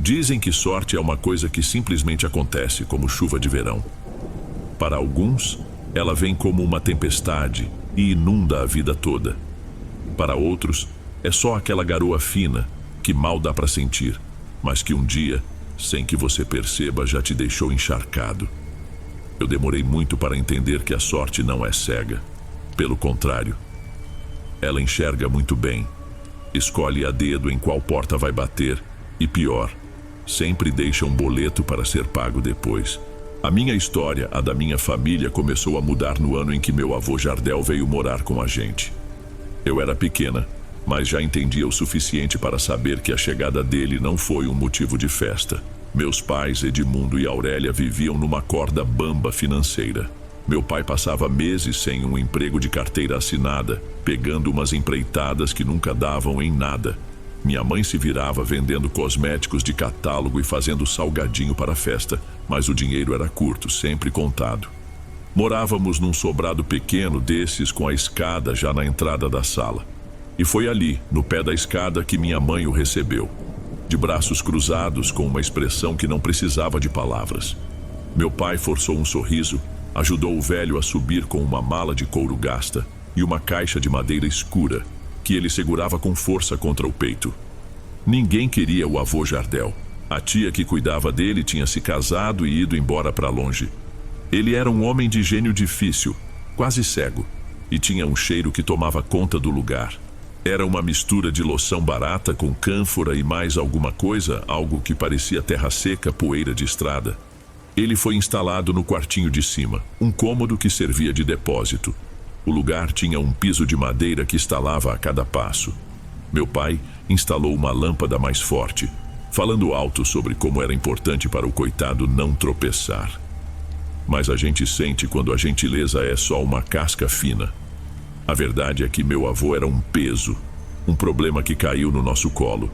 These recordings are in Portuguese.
Dizem que sorte é uma coisa que simplesmente acontece, como chuva de verão. Para alguns, ela vem como uma tempestade e inunda a vida toda. Para outros, é só aquela garoa fina que mal dá para sentir, mas que um dia, sem que você perceba, já te deixou encharcado. Eu demorei muito para entender que a sorte não é cega. Pelo contrário, ela enxerga muito bem, escolhe a dedo em qual porta vai bater e, pior, sempre deixa um boleto para ser pago depois. A minha história, a da minha família, começou a mudar no ano em que meu avô Jardel veio morar com a gente. Eu era pequena, mas já entendia o suficiente para saber que a chegada dele não foi um motivo de festa. Meus pais, Edmundo e Aurélia, viviam numa corda bamba financeira. Meu pai passava meses sem um emprego de carteira assinada, pegando umas empreitadas que nunca davam em nada. Minha mãe se virava vendendo cosméticos de catálogo e fazendo salgadinho para a festa, mas o dinheiro era curto, sempre contado. Morávamos num sobrado pequeno desses com a escada já na entrada da sala. E foi ali, no pé da escada, que minha mãe o recebeu, de braços cruzados, com uma expressão que não precisava de palavras. Meu pai forçou um sorriso, ajudou o velho a subir com uma mala de couro gasta e uma caixa de madeira escura, que ele segurava com força contra o peito. Ninguém queria o avô Jardel. A tia que cuidava dele tinha se casado e ido embora para longe. Ele era um homem de gênio difícil, quase cego, e tinha um cheiro que tomava conta do lugar. Era uma mistura de loção barata com cânfora e mais alguma coisa, algo que parecia terra seca, poeira de estrada. Ele foi instalado no quartinho de cima, um cômodo que servia de depósito. O lugar tinha um piso de madeira que estalava a cada passo. Meu pai instalou uma lâmpada mais forte, falando alto sobre como era importante para o coitado não tropeçar. Mas a gente sente quando a gentileza é só uma casca fina. A verdade é que meu avô era um peso, um problema que caiu no nosso colo.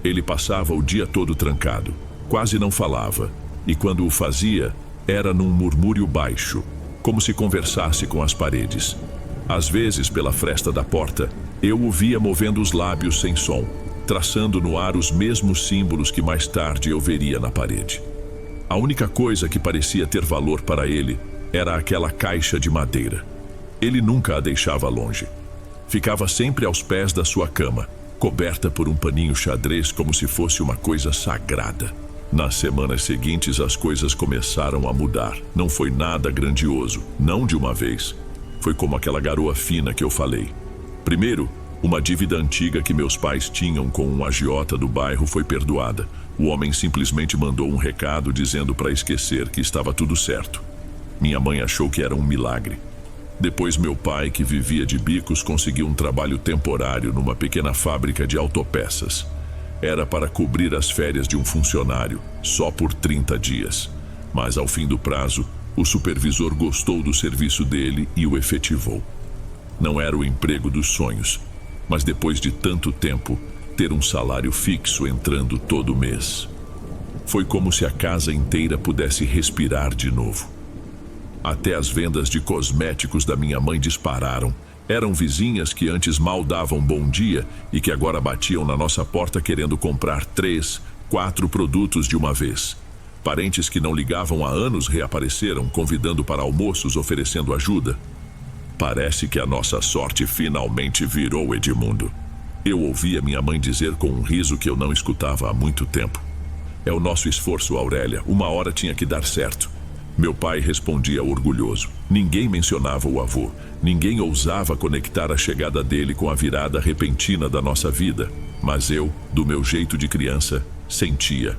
Ele passava o dia todo trancado, quase não falava, e quando o fazia, era num murmúrio baixo, como se conversasse com as paredes. Às vezes, pela fresta da porta, eu o via movendo os lábios sem som, traçando no ar os mesmos símbolos que mais tarde eu veria na parede. A única coisa que parecia ter valor para ele era aquela caixa de madeira. Ele nunca a deixava longe. Ficava sempre aos pés da sua cama, coberta por um paninho xadrez como se fosse uma coisa sagrada. Nas semanas seguintes, as coisas começaram a mudar. Não foi nada grandioso, não de uma vez. Foi como aquela garoa fina que eu falei. Primeiro, uma dívida antiga que meus pais tinham com um agiota do bairro foi perdoada. O homem simplesmente mandou um recado dizendo para esquecer que estava tudo certo. Minha mãe achou que era um milagre. Depois, meu pai, que vivia de bicos, conseguiu um trabalho temporário numa pequena fábrica de autopeças. Era para cobrir as férias de um funcionário, só por 30 dias. Mas ao fim do prazo, o supervisor gostou do serviço dele e o efetivou. Não era o emprego dos sonhos, mas depois de tanto tempo, ter um salário fixo entrando todo mês. Foi como se a casa inteira pudesse respirar de novo. Até as vendas de cosméticos da minha mãe dispararam. Eram vizinhas que antes mal davam bom dia e que agora batiam na nossa porta querendo comprar 3, 4 produtos de uma vez. Parentes que não ligavam há anos reapareceram, convidando para almoços, oferecendo ajuda. Parece que a nossa sorte finalmente virou, Edmundo. Eu ouvia minha mãe dizer com um riso que eu não escutava há muito tempo. É o nosso esforço, Aurélia. Uma hora tinha que dar certo. Meu pai respondia orgulhoso. Ninguém mencionava o avô. Ninguém ousava conectar a chegada dele com a virada repentina da nossa vida. Mas eu, do meu jeito de criança, sentia.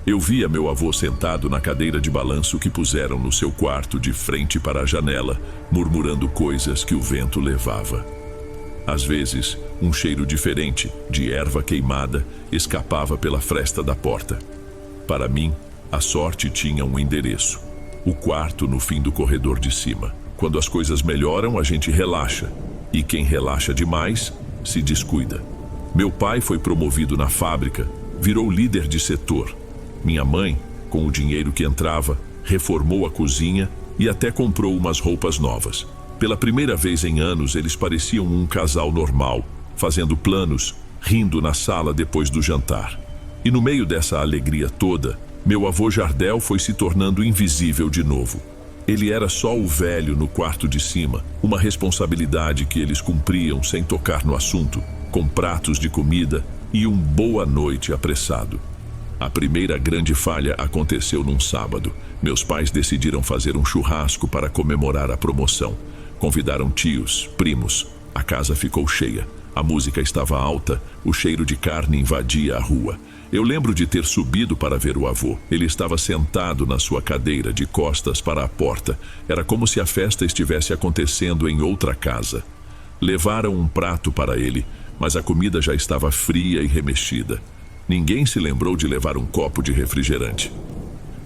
Eu via meu avô sentado na cadeira de balanço que puseram no seu quarto de frente para a janela, murmurando coisas que o vento levava. Às vezes, um cheiro diferente, de erva queimada, escapava pela fresta da porta. Para mim, a sorte tinha um endereço. O quarto no fim do corredor de cima. Quando as coisas melhoram, a gente relaxa. E quem relaxa demais, se descuida. Meu pai foi promovido na fábrica, virou líder de setor. Minha mãe, com o dinheiro que entrava, reformou a cozinha e até comprou umas roupas novas. Pela primeira vez em anos, eles pareciam um casal normal, fazendo planos, rindo na sala depois do jantar. E no meio dessa alegria toda, meu avô Jardel foi se tornando invisível de novo. Ele era só o velho no quarto de cima, uma responsabilidade que eles cumpriam sem tocar no assunto, com pratos de comida e um boa noite apressado. A primeira grande falha aconteceu num sábado. Meus pais decidiram fazer um churrasco para comemorar a promoção. Convidaram tios, primos. A casa ficou cheia. A música estava alta, o cheiro de carne invadia a rua. Eu lembro de ter subido para ver o avô. Ele estava sentado na sua cadeira, de costas para a porta. Era como se a festa estivesse acontecendo em outra casa. Levaram um prato para ele, mas a comida já estava fria e remexida. Ninguém se lembrou de levar um copo de refrigerante.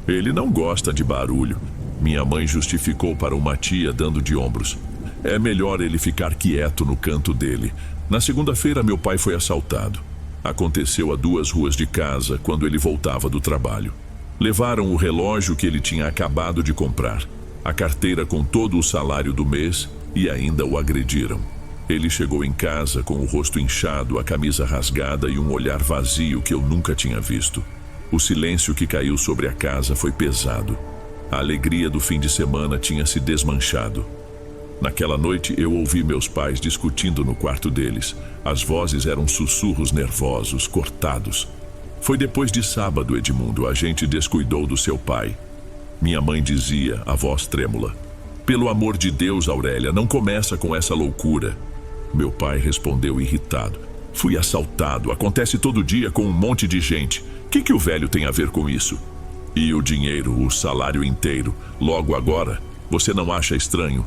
Ele não gosta de barulho. Minha mãe justificou para uma tia, dando de ombros. É melhor ele ficar quieto no canto dele. Na segunda-feira, meu pai foi assaltado. Aconteceu a 2 ruas de casa, quando ele voltava do trabalho. Levaram o relógio que ele tinha acabado de comprar, a carteira com todo o salário do mês e ainda o agrediram. Ele chegou em casa com o rosto inchado, a camisa rasgada e um olhar vazio que eu nunca tinha visto. O silêncio que caiu sobre a casa foi pesado. A alegria do fim de semana tinha se desmanchado. Naquela noite eu ouvi meus pais discutindo no quarto deles. As vozes eram sussurros nervosos, cortados. Foi depois de sábado, Edmundo, a gente descuidou do seu pai. Minha mãe dizia, a voz trêmula: "Pelo amor de Deus, Aurélia, não começa com essa loucura." Meu pai respondeu irritado: "Fui assaltado, acontece todo dia com um monte de gente. O que o velho tem a ver com isso? E o dinheiro, o salário inteiro, logo agora, você não acha estranho?"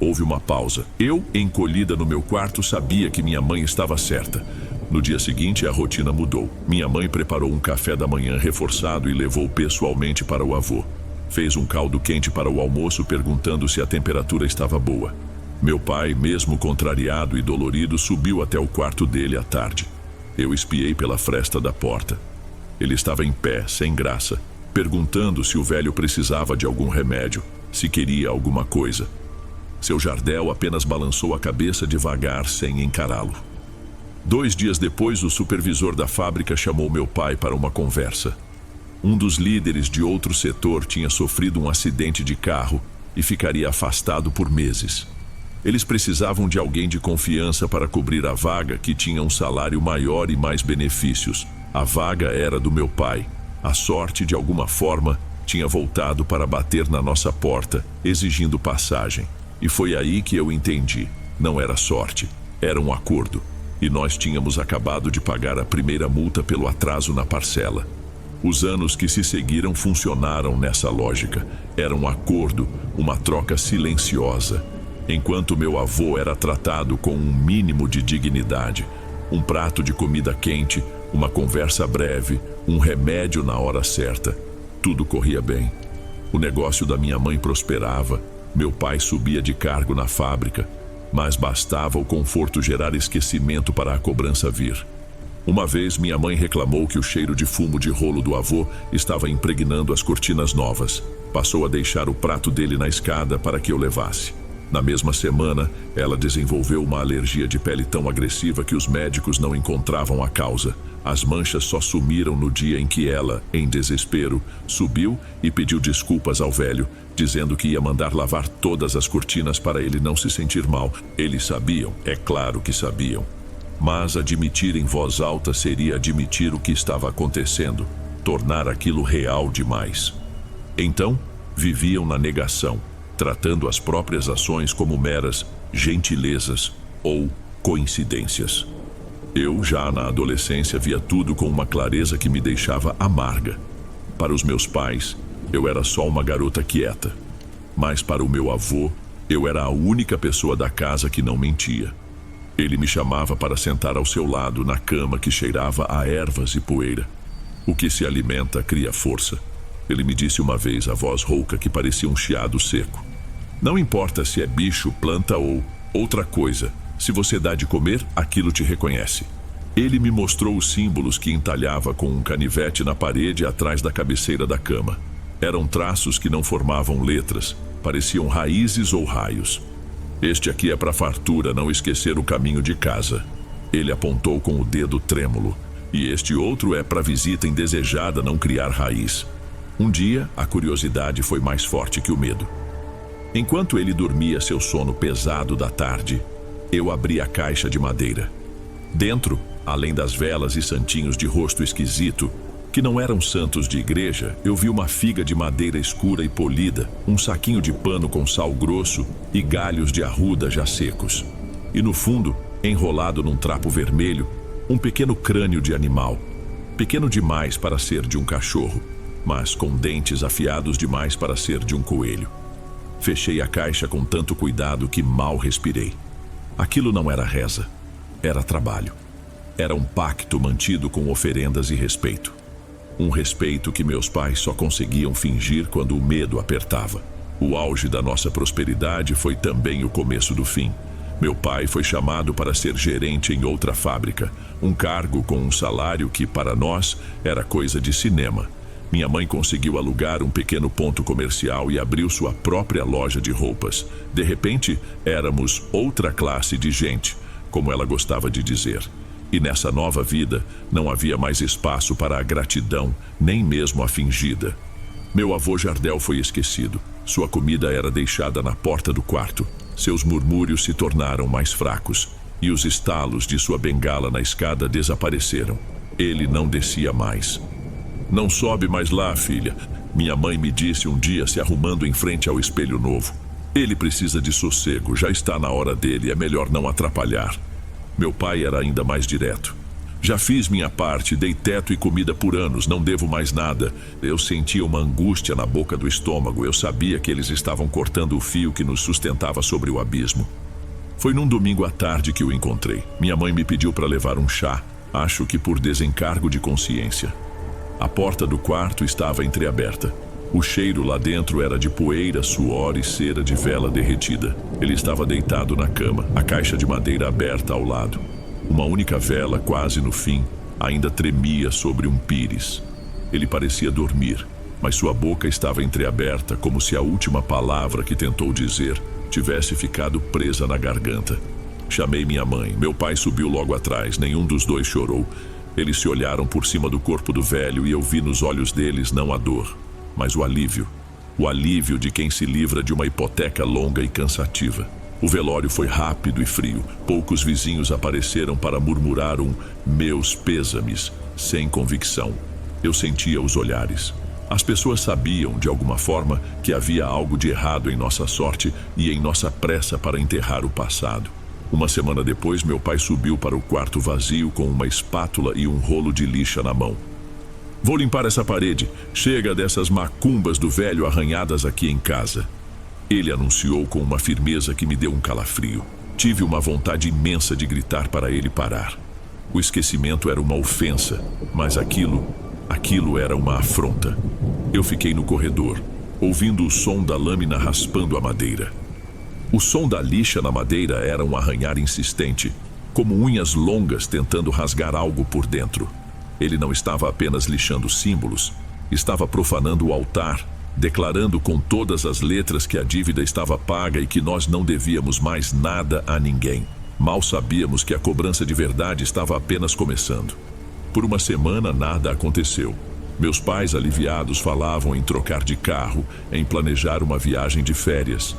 Houve uma pausa. Eu, encolhida no meu quarto, sabia que minha mãe estava certa. No dia seguinte, a rotina mudou. Minha mãe preparou um café da manhã reforçado e levou pessoalmente para o avô. Fez um caldo quente para o almoço, perguntando se a temperatura estava boa. Meu pai, mesmo contrariado e dolorido, subiu até o quarto dele à tarde. Eu espiei pela fresta da porta. Ele estava em pé, sem graça, perguntando se o velho precisava de algum remédio, se queria alguma coisa. Seu Jardel apenas balançou a cabeça devagar, sem encará-lo. 2 dias depois, o supervisor da fábrica chamou meu pai para uma conversa. Um dos líderes de outro setor tinha sofrido um acidente de carro e ficaria afastado por meses. Eles precisavam de alguém de confiança para cobrir a vaga, que tinha um salário maior e mais benefícios. A vaga era do meu pai. A sorte, de alguma forma, tinha voltado para bater na nossa porta, exigindo passagem. E foi aí que eu entendi. Não era sorte, era um acordo. E nós tínhamos acabado de pagar a primeira multa pelo atraso na parcela. Os anos que se seguiram funcionaram nessa lógica. Era um acordo, uma troca silenciosa. Enquanto meu avô era tratado com um mínimo de dignidade, um prato de comida quente, uma conversa breve, um remédio na hora certa, tudo corria bem. O negócio da minha mãe prosperava. Meu pai subia de cargo na fábrica, mas bastava o conforto gerar esquecimento para a cobrança vir. Uma vez minha mãe reclamou que o cheiro de fumo de rolo do avô estava impregnando as cortinas novas. Passou a deixar o prato dele na escada para que eu levasse. Na mesma semana, ela desenvolveu uma alergia de pele tão agressiva que os médicos não encontravam a causa. As manchas só sumiram no dia em que ela, em desespero, subiu e pediu desculpas ao velho, dizendo que ia mandar lavar todas as cortinas para ele não se sentir mal. Eles sabiam, é claro que sabiam. Mas admitir em voz alta seria admitir o que estava acontecendo, tornar aquilo real demais. Então, viviam na negação, tratando as próprias ações como meras gentilezas ou coincidências. Eu, já na adolescência, via tudo com uma clareza que me deixava amarga. Para os meus pais, eu era só uma garota quieta. Mas para o meu avô, eu era a única pessoa da casa que não mentia. Ele me chamava para sentar ao seu lado na cama que cheirava a ervas e poeira. O que se alimenta cria força. Ele me disse uma vez, a voz rouca que parecia um chiado seco: "Não importa se é bicho, planta ou outra coisa, se você dá de comer, aquilo te reconhece." Ele me mostrou os símbolos que entalhava com um canivete na parede atrás da cabeceira da cama. Eram traços que não formavam letras, pareciam raízes ou raios. "Este aqui é para fartura, não esquecer o caminho de casa." Ele apontou com o dedo trêmulo. E este outro é para visita indesejada não criar raiz. Um dia, a curiosidade foi mais forte que o medo. Enquanto ele dormia seu sono pesado da tarde, eu abri a caixa de madeira. Dentro, além das velas e santinhos de rosto esquisito, que não eram santos de igreja, eu vi uma figa de madeira escura e polida, um saquinho de pano com sal grosso e galhos de arruda já secos. E no fundo, enrolado num trapo vermelho, um pequeno crânio de animal. Pequeno demais para ser de um cachorro, mas com dentes afiados demais para ser de um coelho. Fechei a caixa com tanto cuidado que mal respirei. Aquilo não era reza, era trabalho. Era um pacto mantido com oferendas e respeito. Um respeito que meus pais só conseguiam fingir quando o medo apertava. O auge da nossa prosperidade foi também o começo do fim. Meu pai foi chamado para ser gerente em outra fábrica, um cargo com um salário que, para nós, era coisa de cinema. Minha mãe conseguiu alugar um pequeno ponto comercial e abriu sua própria loja de roupas. De repente, éramos outra classe de gente, como ela gostava de dizer. E nessa nova vida, não havia mais espaço para a gratidão, nem mesmo a fingida. Meu avô Jardel foi esquecido. Sua comida era deixada na porta do quarto. Seus murmúrios se tornaram mais fracos, e os estalos de sua bengala na escada desapareceram. Ele não descia mais. "Não sobe mais lá, filha", minha mãe me disse um dia, se arrumando em frente ao espelho novo. "Ele precisa de sossego, já está na hora dele, é melhor não atrapalhar." Meu pai era ainda mais direto. "Já fiz minha parte, dei teto e comida por anos, não devo mais nada." Eu sentia uma angústia na boca do estômago, eu sabia que eles estavam cortando o fio que nos sustentava sobre o abismo. Foi num domingo à tarde que o encontrei. Minha mãe me pediu para levar um chá, acho que por desencargo de consciência. A porta do quarto estava entreaberta. O cheiro lá dentro era de poeira, suor e cera de vela derretida. Ele estava deitado na cama, a caixa de madeira aberta ao lado. Uma única vela, quase no fim, ainda tremia sobre um pires. Ele parecia dormir, mas sua boca estava entreaberta, como se a última palavra que tentou dizer tivesse ficado presa na garganta. Chamei minha mãe. Meu pai subiu logo atrás, nenhum dos dois chorou. Eles se olharam por cima do corpo do velho e eu vi nos olhos deles não a dor, mas o alívio. O alívio de quem se livra de uma hipoteca longa e cansativa. O velório foi rápido e frio. Poucos vizinhos apareceram para murmurar um "meus pêsames", sem convicção. Eu sentia os olhares. As pessoas sabiam, de alguma forma, que havia algo de errado em nossa sorte e em nossa pressa para enterrar o passado. Uma semana depois, meu pai subiu para o quarto vazio com uma espátula e um rolo de lixa na mão. "Vou limpar essa parede. Chega dessas macumbas do velho arranhadas aqui em casa." Ele anunciou com uma firmeza que me deu um calafrio. Tive uma vontade imensa de gritar para ele parar. O esquecimento era uma ofensa, mas aquilo era uma afronta. Eu fiquei no corredor, ouvindo o som da lâmina raspando a madeira. O som da lixa na madeira era um arranhar insistente, como unhas longas tentando rasgar algo por dentro. Ele não estava apenas lixando símbolos, estava profanando o altar, declarando com todas as letras que a dívida estava paga e que nós não devíamos mais nada a ninguém. Mal sabíamos que a cobrança de verdade estava apenas começando. Por uma semana nada aconteceu. Meus pais, aliviados, falavam em trocar de carro, em planejar uma viagem de férias.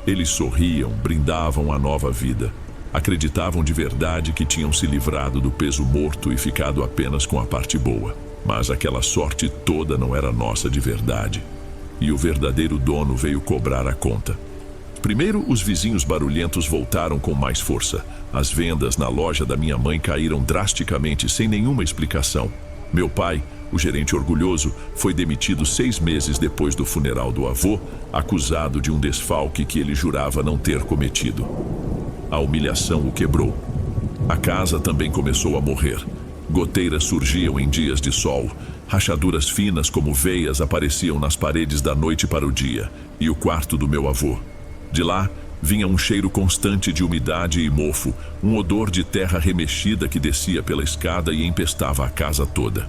Eles sorriam, brindavam a nova vida. Acreditavam de verdade que tinham se livrado do peso morto e ficado apenas com a parte boa. Mas aquela sorte toda não era nossa de verdade. E o verdadeiro dono veio cobrar a conta. Primeiro, os vizinhos barulhentos voltaram com mais força. As vendas na loja da minha mãe caíram drasticamente, sem nenhuma explicação. Meu pai, o gerente orgulhoso, foi demitido 6 meses depois do funeral do avô, acusado de um desfalque que ele jurava não ter cometido. A humilhação o quebrou. A casa também começou a morrer. Goteiras surgiam em dias de sol. Rachaduras finas como veias apareciam nas paredes da noite para o dia. E o quarto do meu avô. De lá, vinha um cheiro constante de umidade e mofo, um odor de terra remexida que descia pela escada e empestava a casa toda.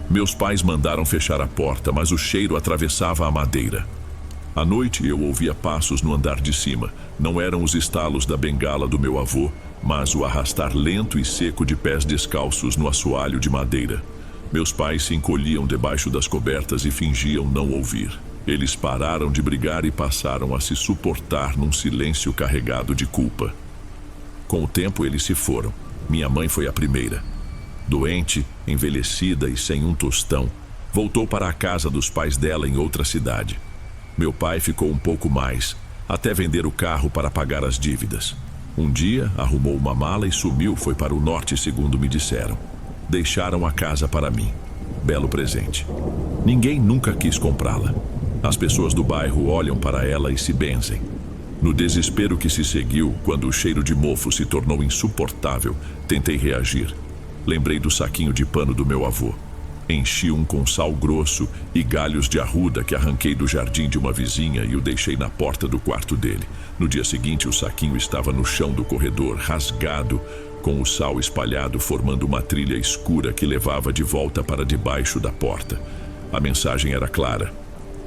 Meus pais mandaram fechar a porta, mas o cheiro atravessava a madeira. À noite eu ouvia passos no andar de cima. Não eram os estalos da bengala do meu avô, mas o arrastar lento e seco de pés descalços no assoalho de madeira. Meus pais se encolhiam debaixo das cobertas e fingiam não ouvir. Eles pararam de brigar e passaram a se suportar num silêncio carregado de culpa. Com o tempo, eles se foram. Minha mãe foi a primeira. Doente, envelhecida e sem um tostão, voltou para a casa dos pais dela em outra cidade. Meu pai ficou um pouco mais, até vender o carro para pagar as dívidas. Um dia, arrumou uma mala e sumiu, foi para o norte, segundo me disseram. Deixaram a casa para mim. Belo presente. Ninguém nunca quis comprá-la. As pessoas do bairro olham para ela e se benzem. No desespero que se seguiu, quando o cheiro de mofo se tornou insuportável, tentei reagir. Lembrei do saquinho de pano do meu avô. Enchi um com sal grosso e galhos de arruda que arranquei do jardim de uma vizinha e o deixei na porta do quarto dele. No dia seguinte, o saquinho estava no chão do corredor, rasgado, com o sal espalhado, formando uma trilha escura que levava de volta para debaixo da porta. A mensagem era clara.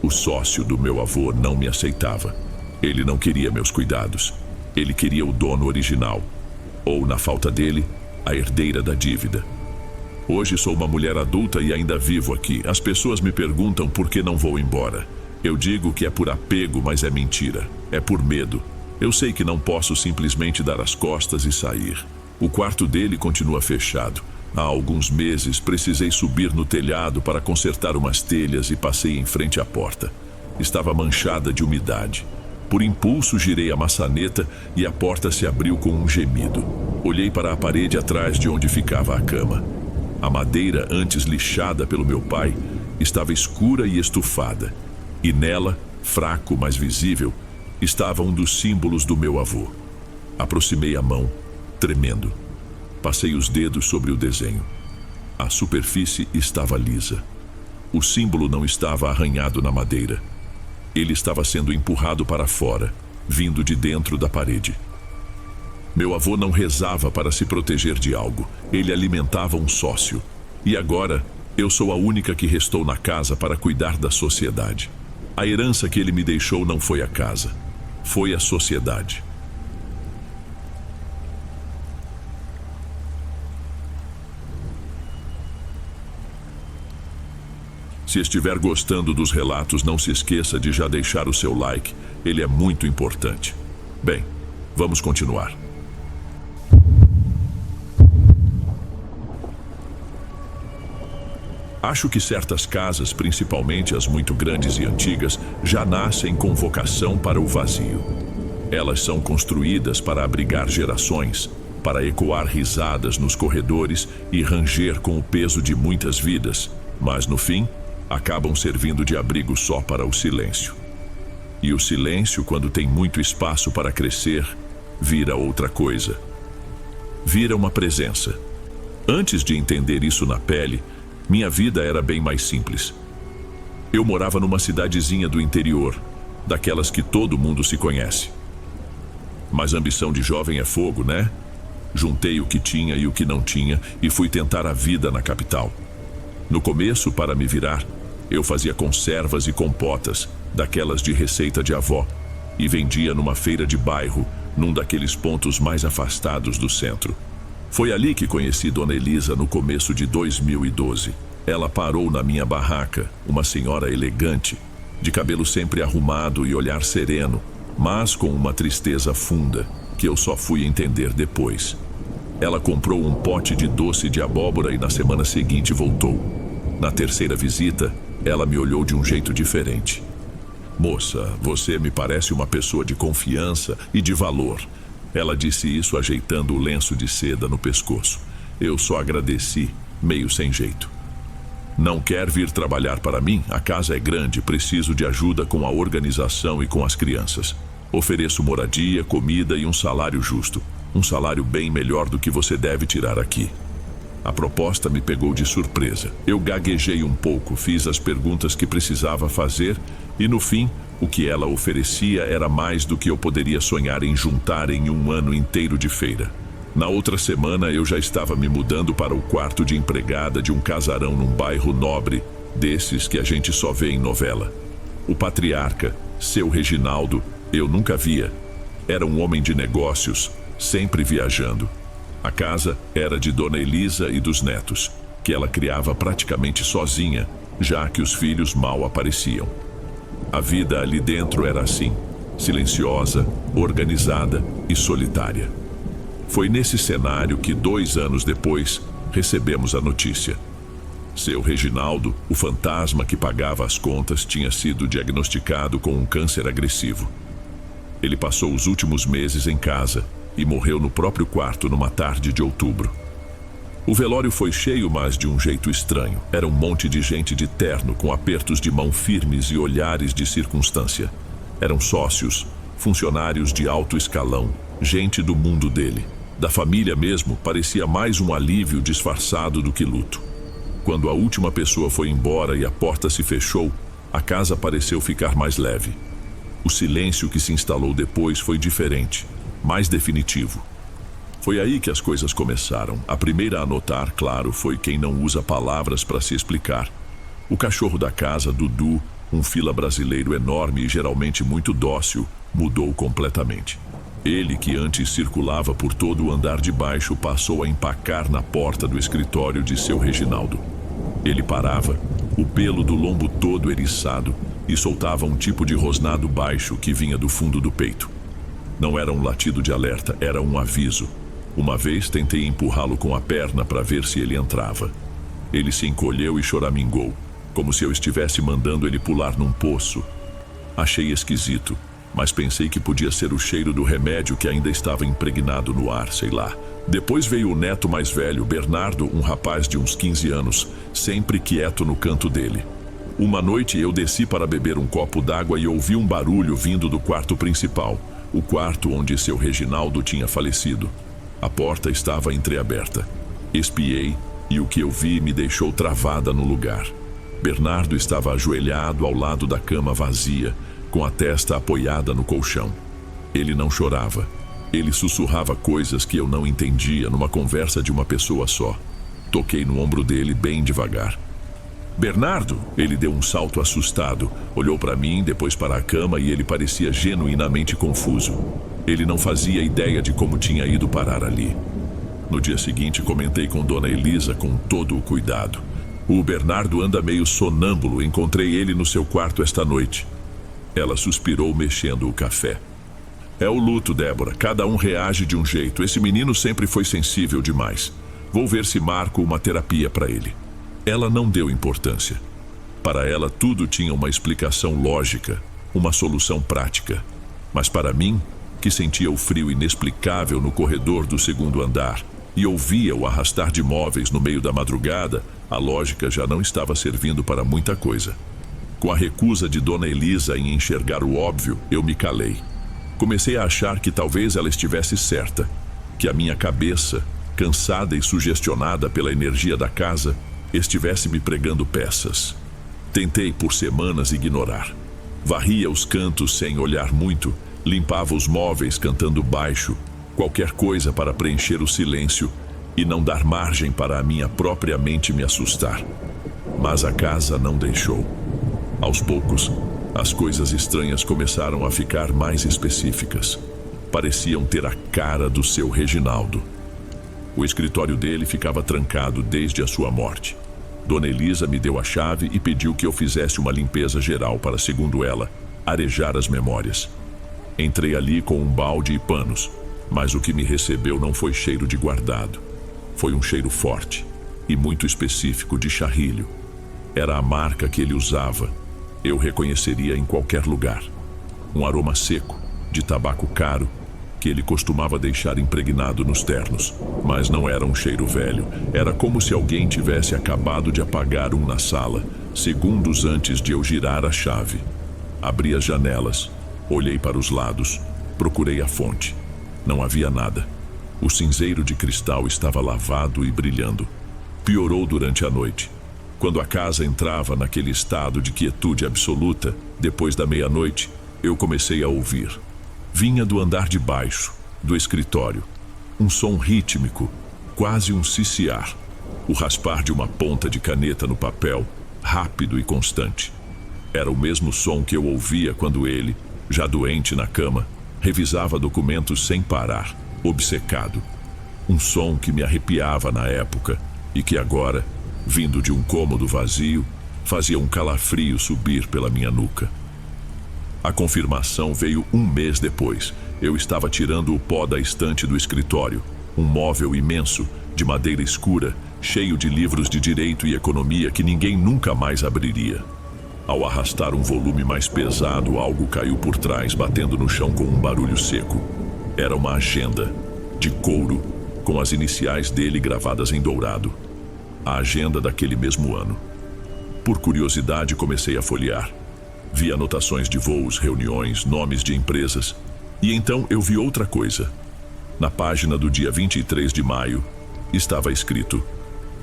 O sócio do meu avô não me aceitava. Ele não queria meus cuidados. Ele queria o dono original. Ou, na falta dele, a herdeira da dívida. Hoje sou uma mulher adulta e ainda vivo aqui. As pessoas me perguntam por que não vou embora. Eu digo que é por apego, mas é mentira. É por medo. Eu sei que não posso simplesmente dar as costas e sair. O quarto dele continua fechado. Há alguns meses precisei subir no telhado para consertar umas telhas e passei em frente à porta. Estava manchada de umidade. Por impulso girei a maçaneta e a porta se abriu com um gemido. Olhei para a parede atrás de onde ficava a cama. A madeira, antes lixada pelo meu pai, estava escura e estufada. E nela, fraco, mas visível, estava um dos símbolos do meu avô. Aproximei a mão, tremendo. Passei os dedos sobre o desenho. A superfície estava lisa. O símbolo não estava arranhado na madeira. Ele estava sendo empurrado para fora, vindo de dentro da parede. Meu avô não rezava para se proteger de algo. Ele alimentava um sócio. E agora, eu sou a única que restou na casa para cuidar da sociedade. A herança que ele me deixou não foi a casa. Foi a sociedade. Se estiver gostando dos relatos, não se esqueça de já deixar o seu like. Ele é muito importante. Bem, vamos continuar. Acho que certas casas, principalmente as muito grandes e antigas, já nascem com vocação para o vazio. Elas são construídas para abrigar gerações, para ecoar risadas nos corredores e ranger com o peso de muitas vidas, mas no fim, acabam servindo de abrigo só para o silêncio. E o silêncio, quando tem muito espaço para crescer, vira outra coisa. Vira uma presença. Antes de entender isso na pele, minha vida era bem mais simples. Eu morava numa cidadezinha do interior, daquelas que todo mundo se conhece. Mas ambição de jovem é fogo, né? Juntei o que tinha e o que não tinha e fui tentar a vida na capital. No começo, para me virar, eu fazia conservas e compotas, daquelas de receita de avó, e vendia numa feira de bairro, num daqueles pontos mais afastados do centro. Foi ali que conheci Dona Elisa no começo de 2012. Ela parou na minha barraca, uma senhora elegante, de cabelo sempre arrumado e olhar sereno, mas com uma tristeza funda, que eu só fui entender depois. Ela comprou um pote de doce de abóbora e na semana seguinte voltou. Na terceira visita, ela me olhou de um jeito diferente. Moça, você me parece uma pessoa de confiança e de valor. Ela disse isso ajeitando o lenço de seda no pescoço. Eu só agradeci, meio sem jeito. Não quer vir trabalhar para mim? A casa é grande, preciso de ajuda com a organização e com as crianças. Ofereço moradia, comida e um salário justo. Um salário bem melhor do que você deve tirar aqui. A proposta me pegou de surpresa. Eu gaguejei um pouco, fiz as perguntas que precisava fazer e, no fim, o que ela oferecia era mais do que eu poderia sonhar em juntar em um ano inteiro de feira. Na outra semana, eu já estava me mudando para o quarto de empregada de um casarão num bairro nobre, desses que a gente só vê em novela. O patriarca, seu Reginaldo, eu nunca via. Era um homem de negócios, sempre viajando. A casa era de Dona Elisa e dos netos, que ela criava praticamente sozinha, já que os filhos mal apareciam. A vida ali dentro era assim, silenciosa, organizada e solitária. Foi nesse cenário que 2 anos depois recebemos a notícia. Seu Reginaldo, o fantasma que pagava as contas, tinha sido diagnosticado com um câncer agressivo. Ele passou os últimos meses em casa e morreu no próprio quarto numa tarde de outubro. O velório foi cheio, mas de um jeito estranho. Era um monte de gente de terno, com apertos de mão firmes e olhares de circunstância. Eram sócios, funcionários de alto escalão, gente do mundo dele. Da família mesmo, parecia mais um alívio disfarçado do que luto. Quando a última pessoa foi embora e a porta se fechou, a casa pareceu ficar mais leve. O silêncio que se instalou depois foi diferente, mais definitivo. Foi aí que as coisas começaram. A primeira a notar, claro, foi quem não usa palavras para se explicar. O cachorro da casa, Dudu, um fila brasileiro enorme e geralmente muito dócil, mudou completamente. Ele, que antes circulava por todo o andar de baixo, passou a empacar na porta do escritório de seu Reginaldo. Ele parava, o pelo do lombo todo eriçado, e soltava um tipo de rosnado baixo que vinha do fundo do peito. Não era um latido de alerta, era um aviso. Uma vez tentei empurrá-lo com a perna para ver se ele entrava. Ele se encolheu e choramingou, como se eu estivesse mandando ele pular num poço. Achei esquisito, mas pensei que podia ser o cheiro do remédio que ainda estava impregnado no ar, sei lá. Depois veio o neto mais velho, Bernardo, um rapaz de uns 15 anos, sempre quieto no canto dele. Uma noite eu desci para beber um copo d'água e ouvi um barulho vindo do quarto principal, o quarto onde seu Reginaldo tinha falecido. A porta estava entreaberta. Espiei e o que eu vi me deixou travada no lugar. Bernardo estava ajoelhado ao lado da cama vazia, com a testa apoiada no colchão. Ele não chorava. Ele sussurrava coisas que eu não entendia numa conversa de uma pessoa só. Toquei no ombro dele bem devagar. Bernardo! Ele deu um salto assustado, olhou para mim, depois para a cama e ele parecia genuinamente confuso. Ele não fazia ideia de como tinha ido parar ali. No dia seguinte comentei com Dona Elisa com todo o cuidado. O Bernardo anda meio sonâmbulo, encontrei ele no seu quarto esta noite. Ela suspirou mexendo o café. É o luto, Débora, cada um reage de um jeito. Esse menino sempre foi sensível demais. Vou ver se marco uma terapia para ele. Ela não deu importância. Para ela tudo tinha uma explicação lógica, uma solução prática. Mas para mim, que sentia o frio inexplicável no corredor do segundo andar e ouvia o arrastar de móveis no meio da madrugada, a lógica já não estava servindo para muita coisa. Com a recusa de Dona Elisa em enxergar o óbvio, eu me calei. Comecei a achar que talvez ela estivesse certa, que a minha cabeça, cansada e sugestionada pela energia da casa, estivesse me pregando peças. Tentei por semanas ignorar. Varria os cantos sem olhar muito, limpava os móveis cantando baixo, qualquer coisa para preencher o silêncio e não dar margem para a minha própria mente me assustar. Mas a casa não deixou. Aos poucos, as coisas estranhas começaram a ficar mais específicas. Pareciam ter a cara do seu Reginaldo. O escritório dele ficava trancado desde a sua morte. Dona Elisa me deu a chave e pediu que eu fizesse uma limpeza geral para, segundo ela, arejar as memórias. Entrei ali com um balde e panos, mas o que me recebeu não foi cheiro de guardado. Foi um cheiro forte e muito específico de charrilho. Era a marca que ele usava. Eu reconheceria em qualquer lugar. Um aroma seco, de tabaco caro, que ele costumava deixar impregnado nos ternos. Mas não era um cheiro velho. Era como se alguém tivesse acabado de apagar um na sala, segundos antes de eu girar a chave. Abri as janelas, olhei para os lados, procurei a fonte. Não havia nada. O cinzeiro de cristal estava lavado e brilhando. Piorou durante a noite. Quando a casa entrava naquele estado de quietude absoluta, depois da meia-noite, eu comecei a ouvir. Vinha do andar de baixo, do escritório. Um som rítmico, quase um ciciar. O raspar de uma ponta de caneta no papel, rápido e constante. Era o mesmo som que eu ouvia quando ele, já doente na cama, revisava documentos sem parar. obcecado. Um som que me arrepiava na época e que agora, vindo de um cômodo vazio, fazia um calafrio subir pela minha nuca. A confirmação veio um mês depois. Eu estava tirando o pó da estante do escritório, um móvel imenso, de madeira escura, cheio de livros de direito e economia que ninguém nunca mais abriria. Ao arrastar um volume mais pesado, algo caiu por trás, batendo no chão com um barulho seco. Era uma agenda, de couro, com as iniciais dele gravadas em dourado. A agenda daquele mesmo ano. Por curiosidade, comecei a folhear. Vi anotações de voos, reuniões, nomes de empresas. E então eu vi outra coisa. Na página do dia 23 de maio, estava escrito: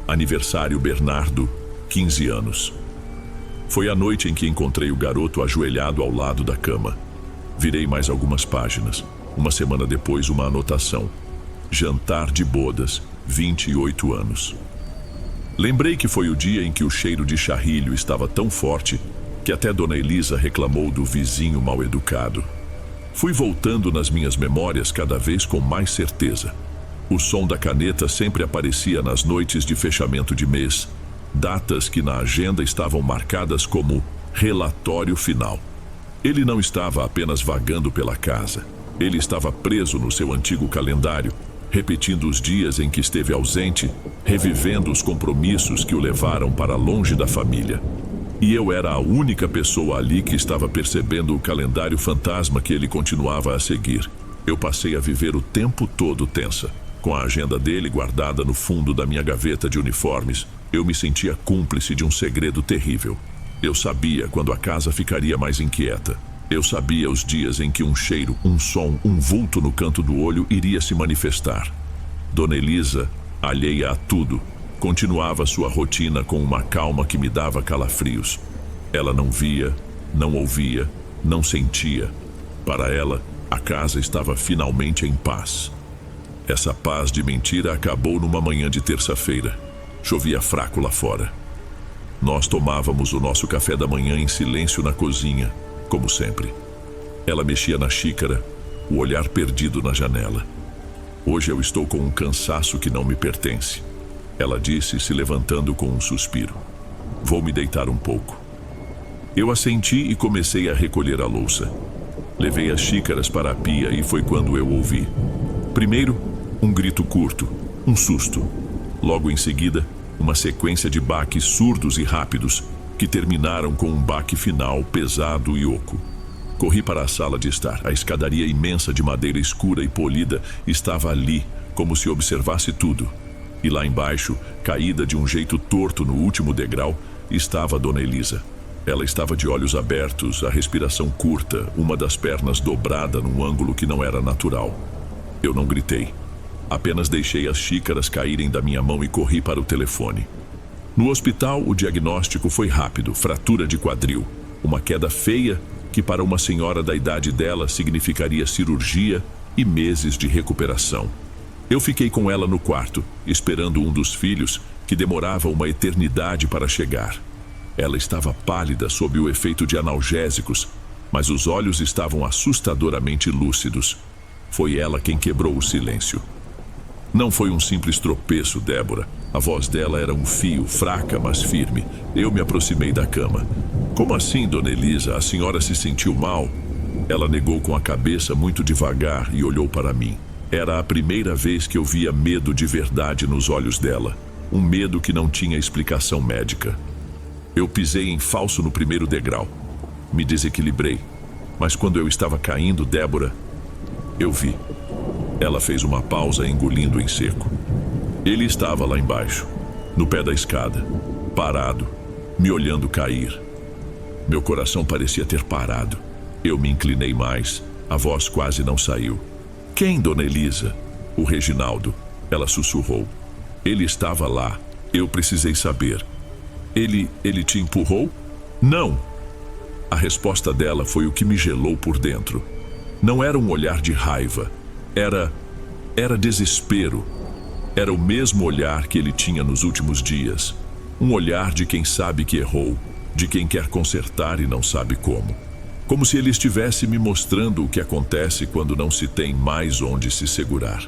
Aniversário Bernardo, 15 anos. Foi a noite em que encontrei o garoto ajoelhado ao lado da cama. Virei mais algumas páginas. Uma semana depois, uma anotação: Jantar de bodas, 28 anos. Lembrei que foi o dia em que o cheiro de charrilho estava tão forte que até Dona Elisa reclamou do vizinho mal-educado. Fui voltando nas minhas memórias cada vez com mais certeza. O som da caneta sempre aparecia nas noites de fechamento de mês, datas que na agenda estavam marcadas como relatório final. Ele não estava apenas vagando pela casa. Ele estava preso no seu antigo calendário, repetindo os dias em que esteve ausente, revivendo os compromissos que o levaram para longe da família. E eu era a única pessoa ali que estava percebendo o calendário fantasma que ele continuava a seguir. Eu passei a viver o tempo todo tensa. Com a agenda dele guardada no fundo da minha gaveta de uniformes, eu me sentia cúmplice de um segredo terrível. Eu sabia quando a casa ficaria mais inquieta. Eu sabia os dias em que um cheiro, um som, um vulto no canto do olho iria se manifestar. Dona Elisa, alheia a tudo, continuava sua rotina com uma calma que me dava calafrios. Ela não via, não ouvia, não sentia. Para ela, a casa estava finalmente em paz. Essa paz de mentira acabou numa manhã de terça-feira. Chovia fraco lá fora. Nós tomávamos o nosso café da manhã em silêncio na cozinha, como sempre. Ela mexia na xícara, o olhar perdido na janela. Hoje eu estou com um cansaço que não me pertence. Ela disse, se levantando com um suspiro. Vou me deitar um pouco. Eu assenti e comecei a recolher a louça. Levei as xícaras para a pia e foi quando eu ouvi. Primeiro, um grito curto, um susto. Logo em seguida, uma sequência de baques surdos e rápidos que terminaram com um baque final pesado e oco. Corri para a sala de estar. A escadaria imensa de madeira escura e polida estava ali, como se observasse tudo. E lá embaixo, caída de um jeito torto no último degrau, estava Dona Elisa. Ela estava de olhos abertos, a respiração curta, uma das pernas dobrada num ângulo que não era natural. Eu não gritei. Apenas deixei as xícaras caírem da minha mão e corri para o telefone. No hospital, o diagnóstico foi rápido: fratura de quadril. Uma queda feia que para uma senhora da idade dela significaria cirurgia e meses de recuperação. Eu fiquei com ela no quarto, esperando um dos filhos, que demorava uma eternidade para chegar. Ela estava pálida sob o efeito de analgésicos, mas os olhos estavam assustadoramente lúcidos. Foi ela quem quebrou o silêncio. Não foi um simples tropeço, Débora. A voz dela era um fio, fraca, mas firme. Eu me aproximei da cama. Como assim, Dona Elisa? A senhora se sentiu mal? Ela negou com a cabeça muito devagar e olhou para mim. Era a primeira vez que eu via medo de verdade nos olhos dela. Um medo que não tinha explicação médica. Eu pisei em falso no primeiro degrau. Me desequilibrei. Mas quando eu estava caindo, Débora, eu vi. Ela fez uma pausa, engolindo em seco. Ele estava lá embaixo, no pé da escada, parado, me olhando cair. Meu coração parecia ter parado. Eu me inclinei mais, a voz quase não saiu. Quem, Dona Elisa? O Reginaldo. Ela sussurrou. Ele estava lá. Eu precisei saber. Ele te empurrou? Não. A resposta dela foi o que me gelou por dentro. Não era um olhar de raiva. Era desespero. Era o mesmo olhar que ele tinha nos últimos dias. Um olhar de quem sabe que errou, de quem quer consertar e não sabe como. como se ele estivesse me mostrando o que acontece quando não se tem mais onde se segurar.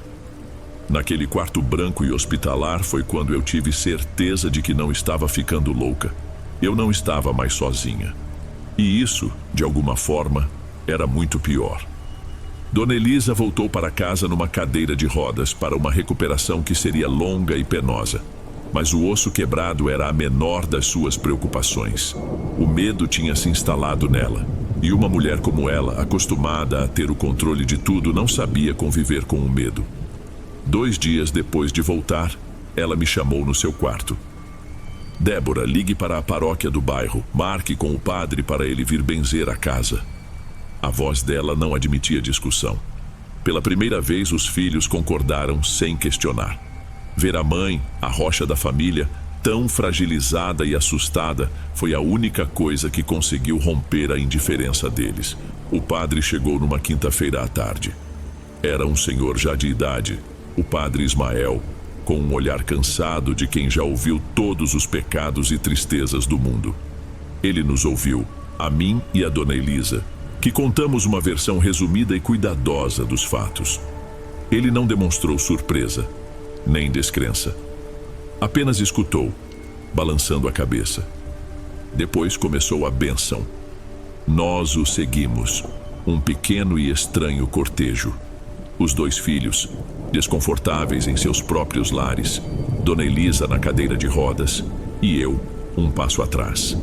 Naquele quarto branco e hospitalar foi quando eu tive certeza de que não estava ficando louca. Eu não estava mais sozinha. E isso, de alguma forma, era muito pior. Dona Elisa voltou para casa numa cadeira de rodas para uma recuperação que seria longa e penosa. Mas o osso quebrado era a menor das suas preocupações. O medo tinha se instalado nela. E uma mulher como ela, acostumada a ter o controle de tudo, não sabia conviver com o medo. 2 dias depois de voltar, ela me chamou no seu quarto. Débora, ligue para a paróquia do bairro. Marque com o padre para ele vir benzer a casa. A voz dela não admitia discussão. Pela primeira vez, os filhos concordaram sem questionar. Ver a mãe, a rocha da família, tão fragilizada e assustada, foi a única coisa que conseguiu romper a indiferença deles. O padre chegou numa quinta-feira à tarde. Era um senhor já de idade, o padre Ismael, com um olhar cansado de quem já ouviu todos os pecados e tristezas do mundo. Ele nos ouviu, a mim e a Dona Elisa, que contamos uma versão resumida e cuidadosa dos fatos. Ele não demonstrou surpresa, nem descrença. Apenas escutou, balançando a cabeça. Depois começou a bênção. Nós o seguimos, um pequeno e estranho cortejo. Os 2 filhos, desconfortáveis em seus próprios lares, Dona Elisa na cadeira de rodas e eu, um passo atrás.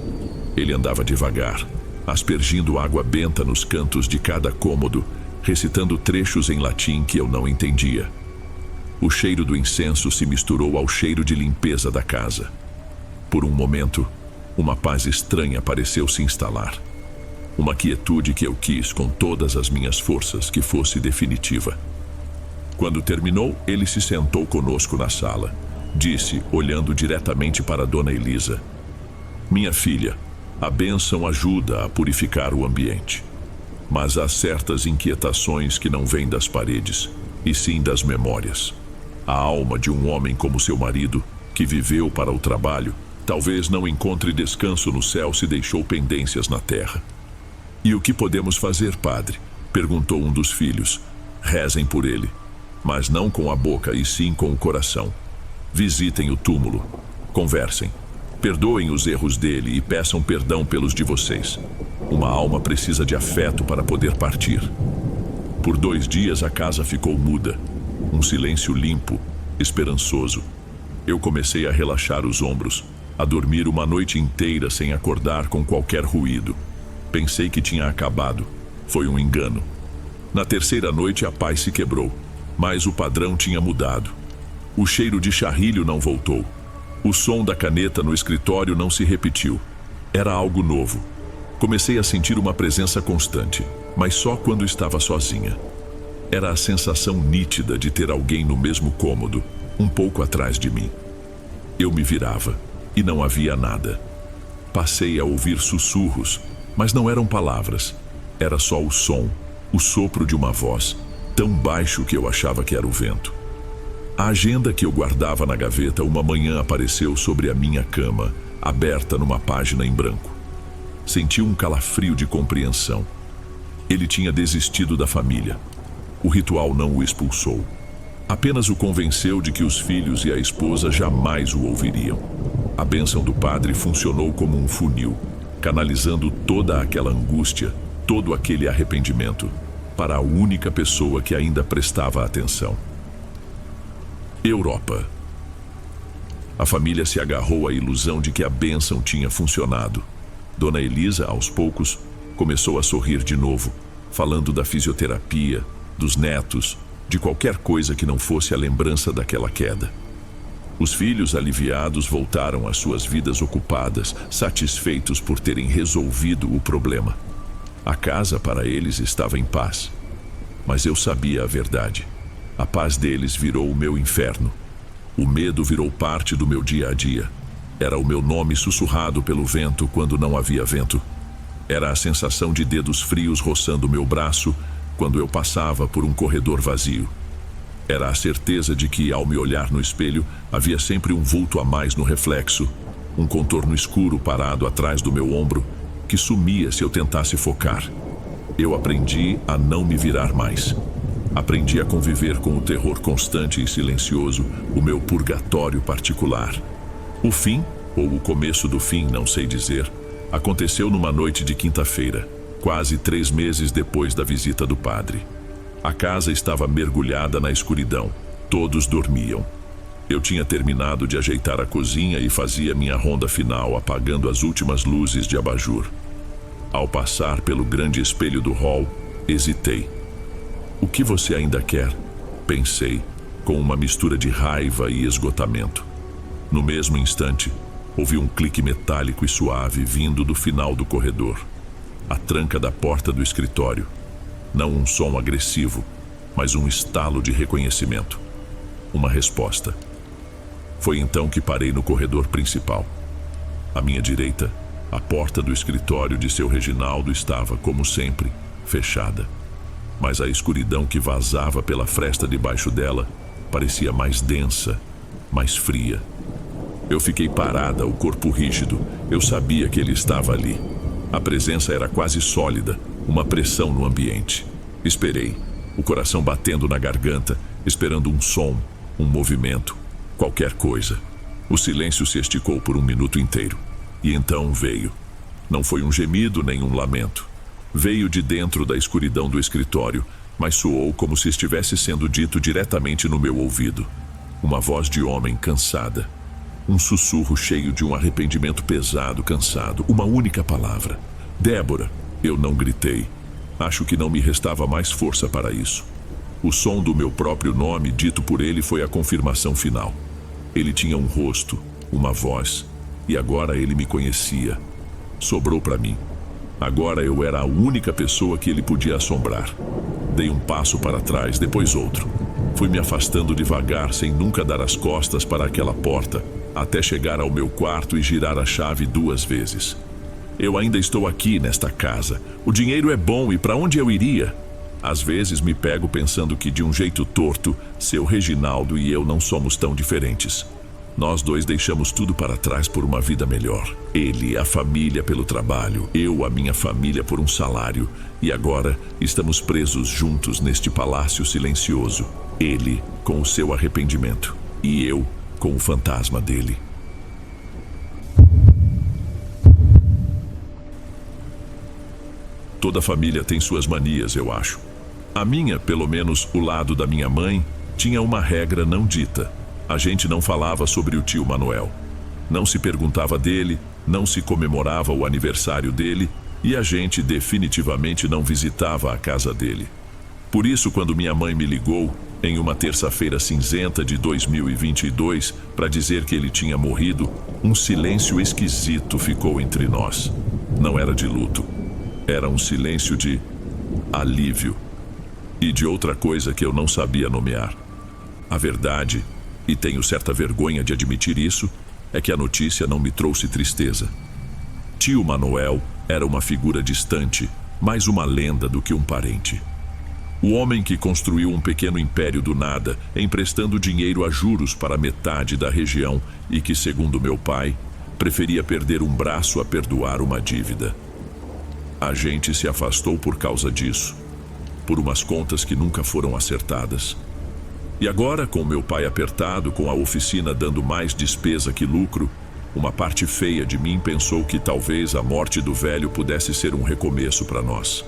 Ele andava devagar, aspergindo água benta nos cantos de cada cômodo, recitando trechos em latim que eu não entendia. O cheiro do incenso se misturou ao cheiro de limpeza da casa. Por um momento, uma paz estranha pareceu se instalar. Uma quietude que eu quis com todas as minhas forças que fosse definitiva. Quando terminou, ele se sentou conosco na sala. Disse, olhando diretamente para Dona Elisa: minha filha, a bênção ajuda a purificar o ambiente. Mas há certas inquietações que não vêm das paredes, e sim das memórias. A alma de um homem como seu marido, que viveu para o trabalho, talvez não encontre descanso no céu se deixou pendências na terra. E o que podemos fazer, padre? Perguntou um dos filhos. Rezem por ele, mas não com a boca e sim com o coração. Visitem o túmulo, conversem, perdoem os erros dele e peçam perdão pelos de vocês. Uma alma precisa de afeto para poder partir. Por 2 dias a casa ficou muda. Um silêncio limpo, esperançoso. Eu comecei a relaxar os ombros, a dormir uma noite inteira sem acordar com qualquer ruído. Pensei que tinha acabado. Foi um engano. Na 3ª noite a paz se quebrou, mas o padrão tinha mudado. O cheiro de charrilho não voltou. O som da caneta no escritório não se repetiu. Era algo novo. Comecei a sentir uma presença constante, mas só quando estava sozinha. Era a sensação nítida de ter alguém no mesmo cômodo, um pouco atrás de mim. Eu me virava, e não havia nada. Passei a ouvir sussurros, mas não eram palavras. Era só o som, o sopro de uma voz, tão baixo que eu achava que era o vento. A agenda que eu guardava na gaveta uma manhã apareceu sobre a minha cama, aberta numa página em branco. Senti um calafrio de compreensão. Ele tinha desistido da família. O ritual não o expulsou. Apenas o convenceu de que os filhos e a esposa jamais o ouviriam. A bênção do padre funcionou como um funil, canalizando toda aquela angústia, todo aquele arrependimento, para a única pessoa que ainda prestava atenção. Europa. A família se agarrou à ilusão de que a bênção tinha funcionado. Dona Elisa, aos poucos, começou a sorrir de novo, falando da fisioterapia, dos netos, de qualquer coisa que não fosse a lembrança daquela queda. Os filhos, aliviados, voltaram às suas vidas ocupadas, satisfeitos por terem resolvido o problema. A casa, para eles, estava em paz. Mas eu sabia a verdade. A paz deles virou o meu inferno. O medo virou parte do meu dia a dia. Era o meu nome sussurrado pelo vento quando não havia vento. Era a sensação de dedos frios roçando meu braço quando eu passava por um corredor vazio. Era a certeza de que, ao me olhar no espelho, havia sempre um vulto a mais no reflexo, um contorno escuro parado atrás do meu ombro, que sumia se eu tentasse focar. Eu aprendi a não me virar mais. Aprendi a conviver com o terror constante e silencioso, o meu purgatório particular. O fim, ou o começo do fim, não sei dizer, aconteceu numa noite de quinta-feira, quase 3 meses depois da visita do padre. A casa estava mergulhada na escuridão. Todos dormiam. Eu tinha terminado de ajeitar a cozinha e fazia minha ronda final, apagando as últimas luzes de abajur. Ao passar pelo grande espelho do hall, hesitei. O que você ainda quer? Pensei, com uma mistura de raiva e esgotamento. No mesmo instante, ouvi um clique metálico e suave vindo do final do corredor. A tranca da porta do escritório. Não um som agressivo, mas um estalo de reconhecimento. Uma resposta. Foi então que parei no corredor principal. À minha direita, a porta do escritório de seu Reginaldo estava, como sempre, fechada. Mas a escuridão que vazava pela fresta debaixo dela parecia mais densa, mais fria. Eu fiquei parada, o corpo rígido. Eu sabia que ele estava ali. A presença era quase sólida, uma pressão no ambiente. Esperei, o coração batendo na garganta, esperando um som, um movimento, qualquer coisa. O silêncio se esticou por 1 minuto inteiro. E então veio. Não foi um gemido nem um lamento. Veio de dentro da escuridão do escritório, mas soou como se estivesse sendo dito diretamente no meu ouvido. Uma voz de homem cansada. Um sussurro cheio de um arrependimento pesado, cansado. Uma única palavra. Débora. Eu não gritei. Acho que não me restava mais força para isso. O som do meu próprio nome, dito por ele, foi a confirmação final. Ele tinha um rosto, uma voz, e agora ele me conhecia. Sobrou para mim. Agora eu era a única pessoa que ele podia assombrar. Dei um passo para trás, depois outro. Fui me afastando devagar, sem nunca dar as costas para aquela porta, até chegar ao meu quarto e girar a chave 2 vezes. Eu ainda estou aqui, nesta casa. O dinheiro é bom e para onde eu iria? Às vezes me pego pensando que, de um jeito torto, seu Reginaldo e eu não somos tão diferentes. Nós dois deixamos tudo para trás por uma vida melhor. Ele, a família pelo trabalho, eu, a minha família por um salário. E agora estamos presos juntos neste palácio silencioso. Ele com o seu arrependimento e eu com o fantasma dele. Toda família tem suas manias, eu acho. A minha, pelo menos o lado da minha mãe, tinha uma regra não dita. A gente não falava sobre o tio Manuel. Não se perguntava dele, não se comemorava o aniversário dele e a gente definitivamente não visitava a casa dele. Por isso, quando minha mãe me ligou, em uma terça-feira cinzenta de 2022, para dizer que ele tinha morrido, um silêncio esquisito ficou entre nós. Não era de luto. Era um silêncio de alívio e de outra coisa que eu não sabia nomear. A verdade, e tenho certa vergonha de admitir isso, é que a notícia não me trouxe tristeza. Tio Manuel era uma figura distante, mais uma lenda do que um parente. O homem que construiu um pequeno império do nada, emprestando dinheiro a juros para metade da região e que, segundo meu pai, preferia perder um braço a perdoar uma dívida. A gente se afastou por causa disso, por umas contas que nunca foram acertadas. E agora, com meu pai apertado, com a oficina dando mais despesa que lucro, uma parte feia de mim pensou que talvez a morte do velho pudesse ser um recomeço para nós.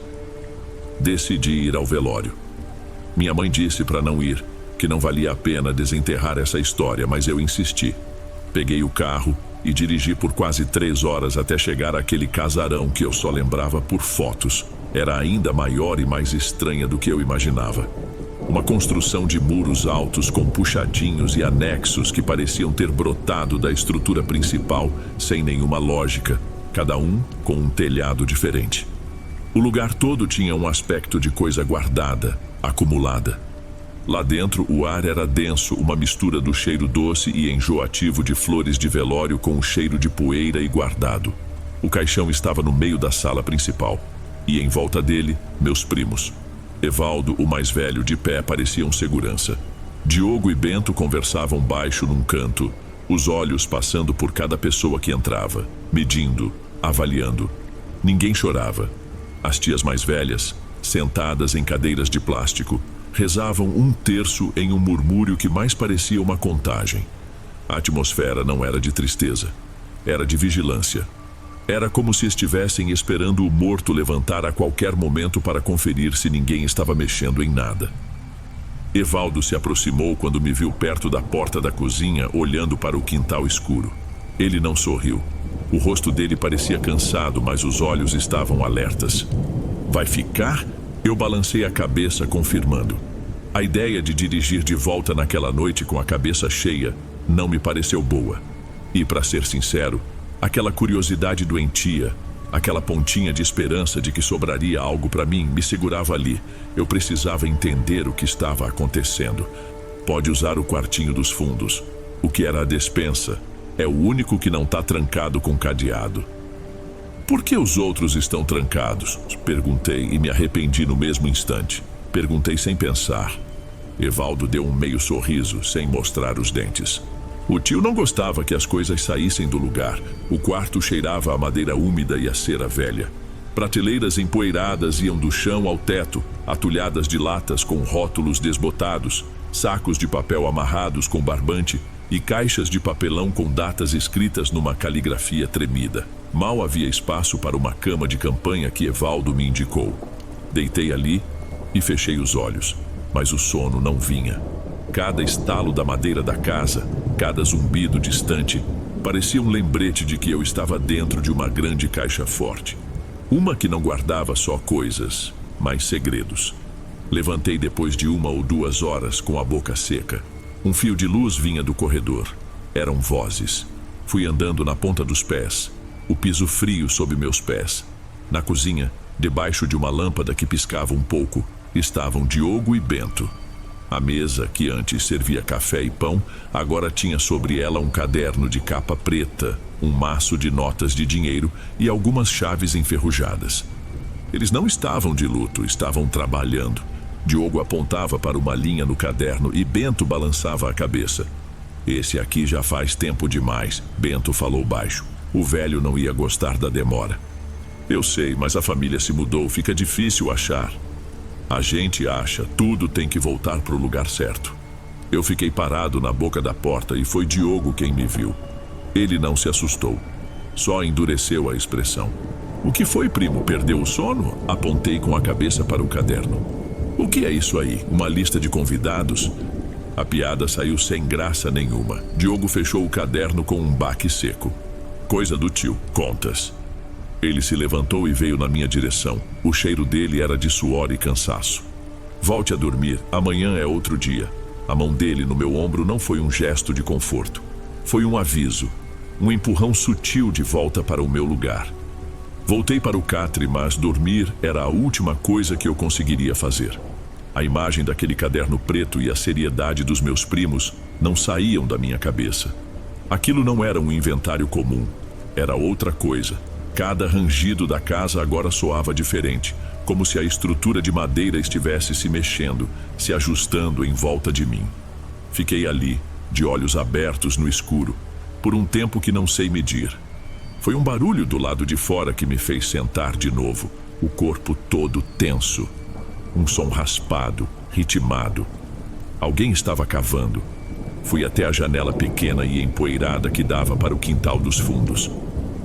Decidi ir ao velório. Minha mãe disse para não ir, que não valia a pena desenterrar essa história, mas eu insisti. Peguei o carro e dirigi por quase 3 horas até chegar àquele casarão que eu só lembrava por fotos. Era ainda maior e mais estranha do que eu imaginava. Uma construção de muros altos com puxadinhos e anexos que pareciam ter brotado da estrutura principal sem nenhuma lógica, cada um com um telhado diferente. O lugar todo tinha um aspecto de coisa guardada, acumulada. Lá dentro, o ar era denso, uma mistura do cheiro doce e enjoativo de flores de velório com o cheiro de poeira e guardado. O caixão estava no meio da sala principal, e em volta dele, meus primos. Evaldo, o mais velho, de pé, parecia um segurança. Diogo e Bento conversavam baixo num canto, os olhos passando por cada pessoa que entrava, medindo, avaliando. Ninguém chorava. As tias mais velhas, sentadas em cadeiras de plástico, rezavam um terço em um murmúrio que mais parecia uma contagem. A atmosfera não era de tristeza, era de vigilância. Era como se estivessem esperando o morto levantar a qualquer momento para conferir se ninguém estava mexendo em nada. Evaldo se aproximou quando me viu perto da porta da cozinha, olhando para o quintal escuro. Ele não sorriu. O rosto dele parecia cansado, mas os olhos estavam alertas. Vai ficar? Eu balancei a cabeça, confirmando. A ideia de dirigir de volta naquela noite com a cabeça cheia não me pareceu boa. E, para ser sincero, aquela curiosidade doentia, aquela pontinha de esperança de que sobraria algo para mim, me segurava ali. Eu precisava entender o que estava acontecendo. Pode usar o quartinho dos fundos. O que era a despensa é o único que não está trancado com cadeado. Por que os outros estão trancados? Perguntei e me arrependi no mesmo instante. Perguntei sem pensar. Evaldo deu um meio sorriso, sem mostrar os dentes. O tio não gostava que as coisas saíssem do lugar. O quarto cheirava a madeira úmida e a cera velha. Prateleiras empoeiradas iam do chão ao teto, atulhadas de latas com rótulos desbotados, sacos de papel amarrados com barbante e caixas de papelão com datas escritas numa caligrafia tremida. Mal havia espaço para uma cama de campanha que Evaldo me indicou. Deitei ali e fechei os olhos, mas o sono não vinha. Cada estalo da madeira da casa, cada zumbido distante, parecia um lembrete de que eu estava dentro de uma grande caixa forte. Uma que não guardava só coisas, mas segredos. Levantei depois de 1 ou 2 horas com a boca seca. Um fio de luz vinha do corredor. Eram vozes. Fui andando na ponta dos pés, o piso frio sob meus pés. Na cozinha, debaixo de uma lâmpada que piscava um pouco, estavam Diogo e Bento. A mesa, que antes servia café e pão, agora tinha sobre ela um caderno de capa preta, um maço de notas de dinheiro e algumas chaves enferrujadas. Eles não estavam de luto, estavam trabalhando. Diogo apontava para uma linha no caderno e Bento balançava a cabeça. Esse aqui já faz tempo demais, Bento falou baixo. O velho não ia gostar da demora. Eu sei, mas a família se mudou, fica difícil achar. A gente acha, tudo tem que voltar para o lugar certo. Eu fiquei parado na boca da porta e foi Diogo quem me viu. Ele não se assustou, só endureceu a expressão. O que foi, primo? Perdeu o sono? Apontei com a cabeça para o caderno. O que é isso aí? Uma lista de convidados? A piada saiu sem graça nenhuma. Diogo fechou o caderno com um baque seco. Coisa do tio, contas. Ele se levantou e veio na minha direção. O cheiro dele era de suor e cansaço. Volte a dormir, amanhã é outro dia. A mão dele no meu ombro não foi um gesto de conforto. Foi um aviso, um empurrão sutil de volta para o meu lugar. Voltei para o catre, mas dormir era a última coisa que eu conseguiria fazer. A imagem daquele caderno preto e a seriedade dos meus primos não saíam da minha cabeça. Aquilo não era um inventário comum, era outra coisa. Cada rangido da casa agora soava diferente, como se a estrutura de madeira estivesse se mexendo, se ajustando em volta de mim. Fiquei ali, de olhos abertos no escuro, por um tempo que não sei medir. Foi um barulho do lado de fora que me fez sentar de novo, o corpo todo tenso. Um som raspado, ritmado. Alguém estava cavando. Fui até a janela pequena e empoeirada que dava para o quintal dos fundos.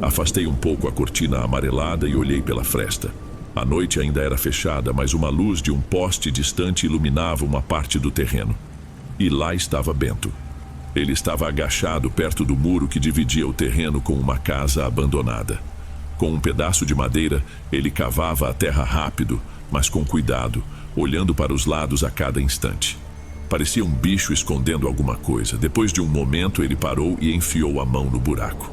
Afastei um pouco a cortina amarelada e olhei pela fresta. A noite ainda era fechada, mas uma luz de um poste distante iluminava uma parte do terreno. E lá estava Bento. Ele estava agachado perto do muro que dividia o terreno com uma casa abandonada. Com um pedaço de madeira, ele cavava a terra rápido, mas com cuidado, olhando para os lados a cada instante. Parecia um bicho escondendo alguma coisa. Depois de um momento, ele parou e enfiou a mão no buraco.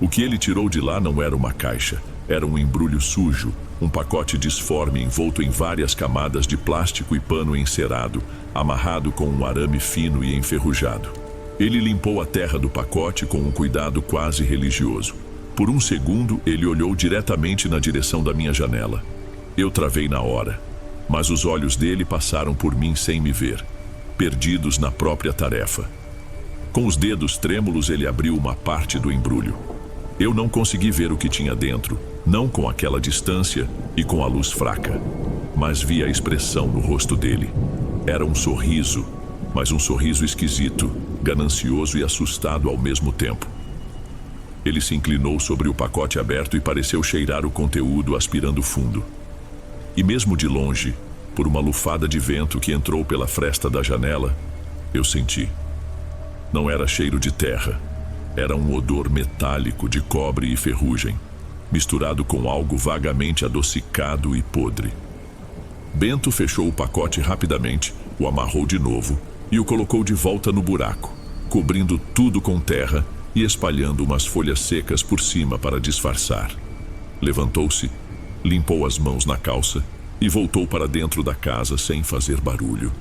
O que ele tirou de lá não era uma caixa, era um embrulho sujo, um pacote disforme envolto em várias camadas de plástico e pano encerado, amarrado com um arame fino e enferrujado. Ele limpou a terra do pacote com um cuidado quase religioso. Por um segundo, ele olhou diretamente na direção da minha janela. Eu travei na hora, mas os olhos dele passaram por mim sem me ver, perdidos na própria tarefa. Com os dedos trêmulos, ele abriu uma parte do embrulho. Eu não consegui ver o que tinha dentro, não com aquela distância e com a luz fraca. mas vi a expressão no rosto dele. Era um sorriso, mas um sorriso esquisito, ganancioso e assustado ao mesmo tempo. Ele se inclinou sobre o pacote aberto e pareceu cheirar o conteúdo, aspirando fundo. E mesmo de longe, por uma lufada de vento que entrou pela fresta da janela, eu senti. Não era cheiro de terra. Era um odor metálico de cobre e ferrugem, misturado com algo vagamente adocicado e podre. Bento fechou o pacote rapidamente, o amarrou de novo e o colocou de volta no buraco, cobrindo tudo com terra e espalhando umas folhas secas por cima para disfarçar. Levantou-se, limpou as mãos na calça e voltou para dentro da casa sem fazer barulho.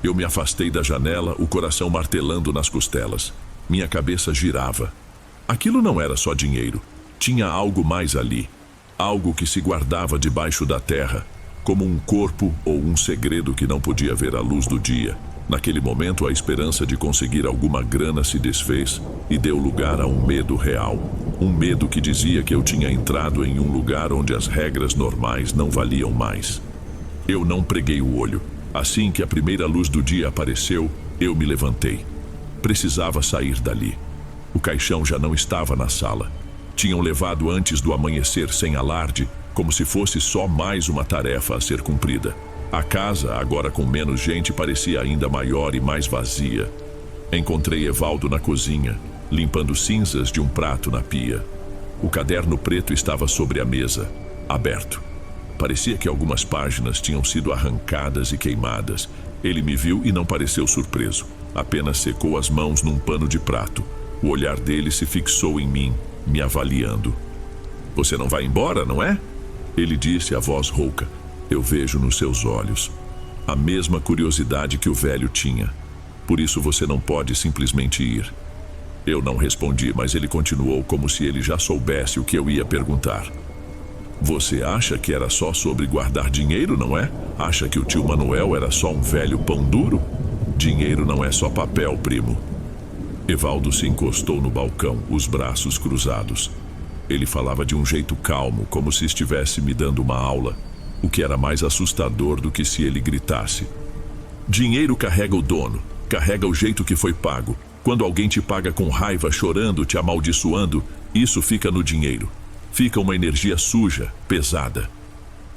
Eu me afastei da janela, o coração martelando nas costelas. Minha cabeça girava. Aquilo não era só dinheiro. Tinha algo mais ali. Algo que se guardava debaixo da terra, como um corpo ou um segredo que não podia ver a luz do dia. Naquele momento, a esperança de conseguir alguma grana se desfez e deu lugar a um medo real. Um medo que dizia que eu tinha entrado em um lugar onde as regras normais não valiam mais. Eu não preguei o olho. Assim que a primeira luz do dia apareceu, eu me levantei. Precisava sair dali. O caixão já não estava na sala. Tinham levado antes do amanhecer sem alarde, como se fosse só mais uma tarefa a ser cumprida. A casa, agora com menos gente, parecia ainda maior e mais vazia. Encontrei Evaldo na cozinha, limpando cinzas de um prato na pia. O caderno preto estava sobre a mesa, aberto. Parecia que algumas páginas tinham sido arrancadas e queimadas. Ele me viu e não pareceu surpreso. Apenas secou as mãos num pano de prato. O olhar dele se fixou em mim, me avaliando. "Você não vai embora, não é?" Ele disse, a voz rouca. "Eu vejo nos seus olhos a mesma curiosidade que o velho tinha. Por isso você não pode simplesmente ir." Eu não respondi, mas ele continuou como se ele já soubesse o que eu ia perguntar. "Você acha que era só sobre guardar dinheiro, não é? Acha que o tio Manuel era só um velho pão duro? Dinheiro não é só papel, primo." Evaldo se encostou no balcão, os braços cruzados. Ele falava de um jeito calmo, como se estivesse me dando uma aula, o que era mais assustador do que se ele gritasse. "Dinheiro carrega o dono, carrega o jeito que foi pago. Quando alguém te paga com raiva, chorando, te amaldiçoando, isso fica no dinheiro. Fica uma energia suja, pesada."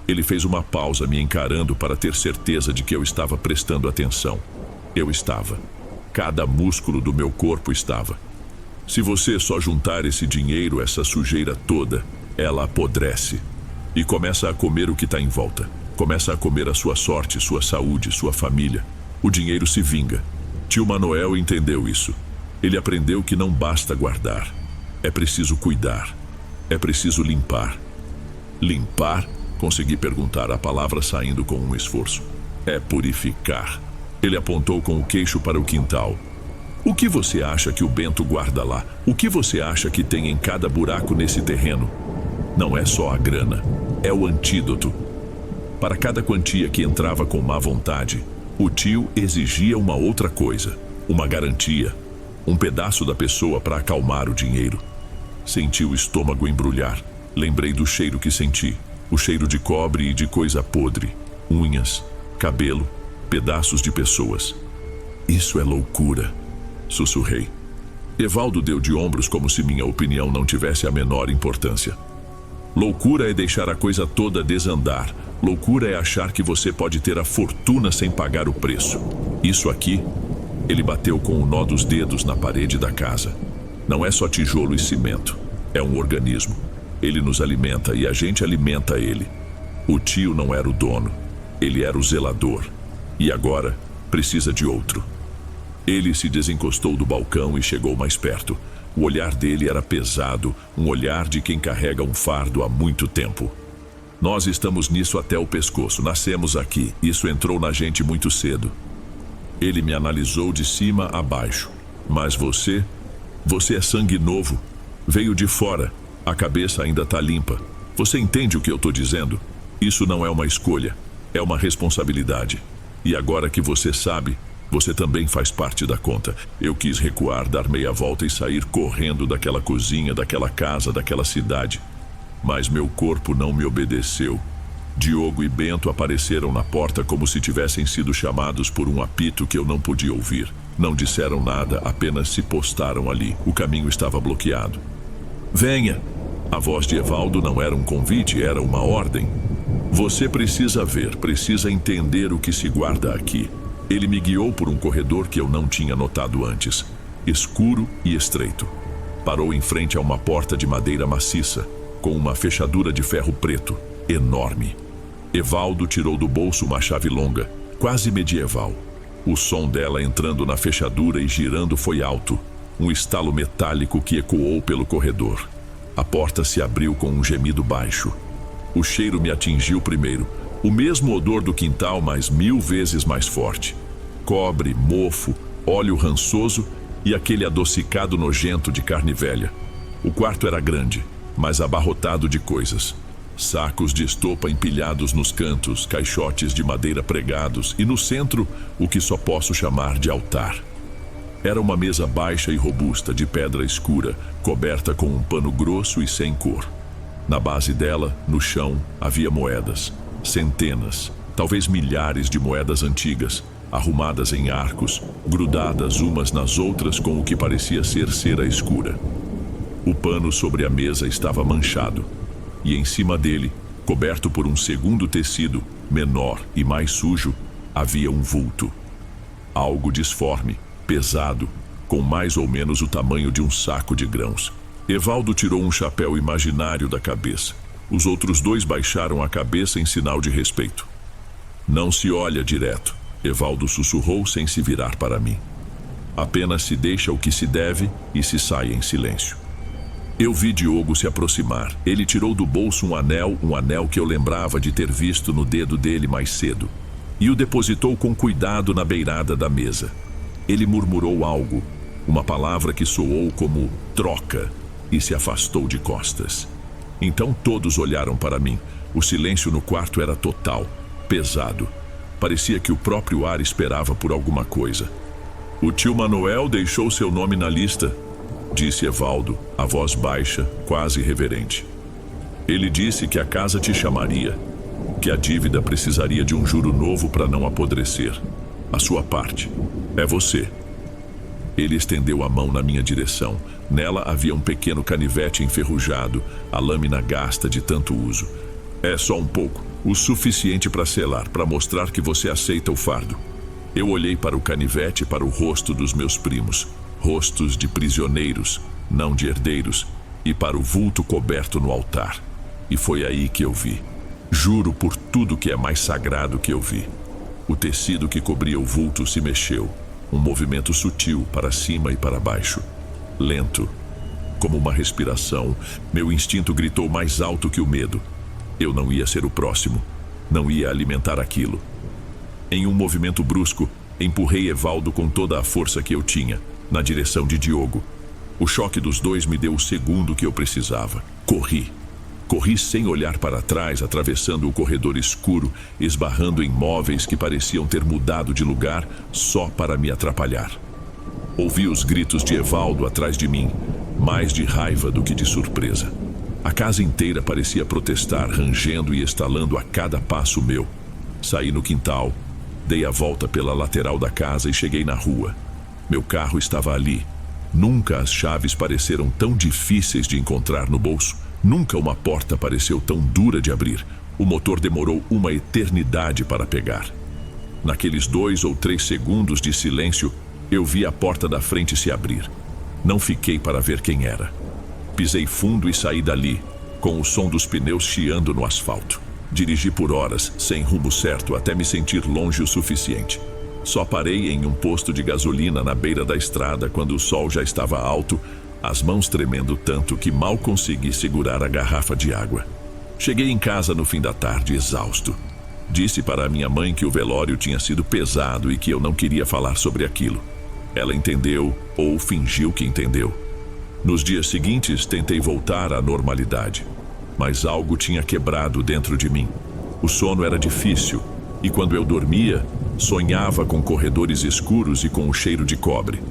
Ele fez uma pausa me encarando para ter certeza de que eu estava prestando atenção. Eu estava. Cada músculo do meu corpo estava. Se você só juntar esse dinheiro, essa sujeira toda, ela apodrece e começa a comer o que está em volta. Começa a comer a sua sorte, sua saúde, sua família. O dinheiro se vinga. Tio Manuel entendeu isso. Ele aprendeu que não basta guardar. É preciso cuidar. É preciso limpar. Limpar? Consegui perguntar, a palavra saindo com um esforço. É purificar. Ele apontou com o queixo para o quintal. "O que você acha que o Bento guarda lá? O que você acha que tem em cada buraco nesse terreno? Não é só a grana, é o antídoto." Para cada quantia que entrava com má vontade, o tio exigia uma outra coisa, uma garantia, um pedaço da pessoa para acalmar o dinheiro. Senti o estômago embrulhar. Lembrei do cheiro que senti, o cheiro de cobre e de coisa podre, unhas, cabelo, pedaços de pessoas. "Isso é loucura", sussurrei. Evaldo deu de ombros como se minha opinião não tivesse a menor importância. "Loucura é deixar a coisa toda desandar. Loucura é achar que você pode ter a fortuna sem pagar o preço. Isso aqui..." Ele bateu com o nó dos dedos na parede da casa. "Não é só tijolo e cimento. É um organismo. Ele nos alimenta e a gente alimenta ele. O tio não era o dono. Ele era o zelador. E agora precisa de outro." Ele se desencostou do balcão e chegou mais perto. O olhar dele era pesado, um olhar de quem carrega um fardo há muito tempo. "Nós estamos nisso até o pescoço. Nascemos aqui. Isso entrou na gente muito cedo." Ele me analisou de cima a baixo. "Mas você é sangue novo. Veio de fora. A cabeça ainda está limpa. Você entende o que eu estou dizendo? Isso não é uma escolha. É uma responsabilidade. E agora que você sabe, você também faz parte da conta." Eu quis recuar, dar meia volta e sair correndo daquela cozinha, daquela casa, daquela cidade. Mas meu corpo não me obedeceu. Diogo e Bento apareceram na porta como se tivessem sido chamados por um apito que eu não podia ouvir. Não disseram nada, apenas se postaram ali. O caminho estava bloqueado. Venha! A voz de Evaldo não era um convite, era uma ordem. Você precisa ver, precisa entender o que se guarda aqui. Ele me guiou por um corredor que eu não tinha notado antes, escuro e estreito. Parou em frente a uma porta de madeira maciça, com uma fechadura de ferro preto, enorme. Evaldo tirou do bolso uma chave longa, quase medieval. O som dela entrando na fechadura e girando foi alto, um estalo metálico que ecoou pelo corredor. A porta se abriu com um gemido baixo. O cheiro me atingiu primeiro, o mesmo odor do quintal, mas 1000 vezes mais forte. Cobre, mofo, óleo rançoso e aquele adocicado nojento de carne velha. O quarto era grande, mas abarrotado de coisas. Sacos de estopa empilhados nos cantos, caixotes de madeira pregados e no centro, o que só posso chamar de altar. Era uma mesa baixa e robusta, de pedra escura, coberta com um pano grosso e sem cor. Na base dela, no chão, havia moedas. Centenas, talvez milhares de moedas antigas, arrumadas em arcos, grudadas umas nas outras com o que parecia ser cera escura. O pano sobre a mesa estava manchado, e em cima dele, coberto por um segundo tecido, menor e mais sujo, havia um vulto. Algo disforme, pesado, com mais ou menos o tamanho de um saco de grãos. Evaldo tirou um chapéu imaginário da cabeça. Os outros dois baixaram a cabeça em sinal de respeito. Não se olha direto, Evaldo sussurrou sem se virar para mim. Apenas se deixa o que se deve e se sai em silêncio. Eu vi Diogo se aproximar. Ele tirou do bolso um anel que eu lembrava de ter visto no dedo dele mais cedo, e o depositou com cuidado na beirada da mesa. Ele murmurou algo, uma palavra que soou como troca, e se afastou de costas. Então todos olharam para mim. O silêncio no quarto era total, pesado. Parecia que o próprio ar esperava por alguma coisa. O tio Manuel deixou seu nome na lista, disse Evaldo, a voz baixa, quase reverente. Ele disse que a casa te chamaria, que a dívida precisaria de um juro novo para não apodrecer. A sua parte. É você. Ele estendeu a mão na minha direção. Nela havia um pequeno canivete enferrujado, a lâmina gasta de tanto uso. É só um pouco, o suficiente para selar, para mostrar que você aceita o fardo. Eu olhei para o canivete e para o rosto dos meus primos, rostos de prisioneiros, não de herdeiros, e para o vulto coberto no altar. E foi aí que eu vi. Juro por tudo que é mais sagrado que eu vi. O tecido que cobria o vulto se mexeu, um movimento sutil para cima e para baixo. Lento, como uma respiração, meu instinto gritou mais alto que o medo. Eu não ia ser o próximo, não ia alimentar aquilo. Em um movimento brusco, empurrei Evaldo com toda a força que eu tinha, na direção de Diogo. O choque dos dois me deu o segundo que eu precisava. Corri. Corri sem olhar para trás, atravessando o corredor escuro, esbarrando em móveis que pareciam ter mudado de lugar só para me atrapalhar. Ouvi os gritos de Evaldo atrás de mim, mais de raiva do que de surpresa. A casa inteira parecia protestar, rangendo e estalando a cada passo meu. Saí no quintal, dei a volta pela lateral da casa e cheguei na rua. Meu carro estava ali. Nunca as chaves pareceram tão difíceis de encontrar no bolso. Nunca uma porta pareceu tão dura de abrir. O motor demorou uma eternidade para pegar. Naqueles 2 ou 3 segundos de silêncio, eu vi a porta da frente se abrir. Não fiquei para ver quem era. Pisei fundo e saí dali, com o som dos pneus chiando no asfalto. Dirigi por horas, sem rumo certo, até me sentir longe o suficiente. Só parei em um posto de gasolina na beira da estrada quando o sol já estava alto, as mãos tremendo tanto que mal consegui segurar a garrafa de água. Cheguei em casa no fim da tarde, exausto. Disse para a minha mãe que o velório tinha sido pesado e que eu não queria falar sobre aquilo. Ela entendeu, ou fingiu que entendeu. Nos dias seguintes, tentei voltar à normalidade. Mas algo tinha quebrado dentro de mim. O sono era difícil, e quando eu dormia, sonhava com corredores escuros e com o cheiro de cobre.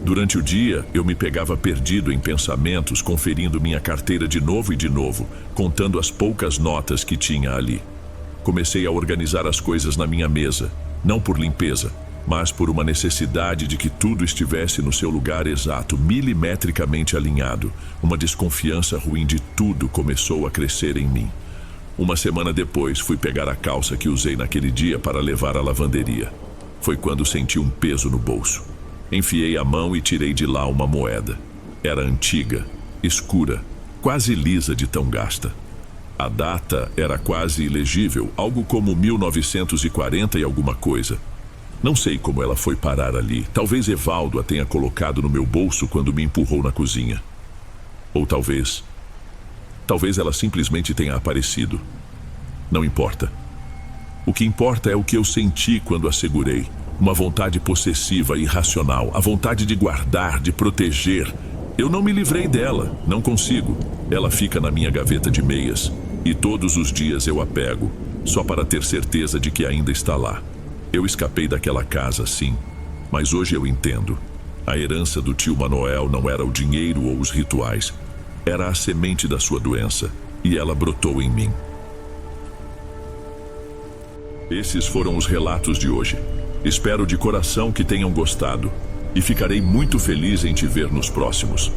Durante o dia, eu me pegava perdido em pensamentos, conferindo minha carteira de novo e de novo, contando as poucas notas que tinha ali. Comecei a organizar as coisas na minha mesa, não por limpeza, mas por uma necessidade de que tudo estivesse no seu lugar exato, milimetricamente alinhado. Uma desconfiança ruim de tudo começou a crescer em mim. Uma semana depois, fui pegar a calça que usei naquele dia para levar à lavanderia. Foi quando senti um peso no bolso. Enfiei a mão e tirei de lá uma moeda. Era antiga, escura, quase lisa de tão gasta. A data era quase ilegível, algo como 1940 e alguma coisa. Não sei como ela foi parar ali. Talvez Evaldo a tenha colocado no meu bolso quando me empurrou na cozinha. Ou talvez ela simplesmente tenha aparecido. Não importa. O que importa é o que eu senti quando a segurei. Uma vontade possessiva e irracional. A vontade de guardar, de proteger. Eu não me livrei dela. Não consigo. Ela fica na minha gaveta de meias. E todos os dias eu a pego, só para ter certeza de que ainda está lá. Eu escapei daquela casa, sim. Mas hoje eu entendo. A herança do tio Manoel não era o dinheiro ou os rituais. Era a semente da sua doença. E ela brotou em mim. Esses foram os relatos de hoje. Espero de coração que tenham gostado. E ficarei muito feliz em te ver nos próximos.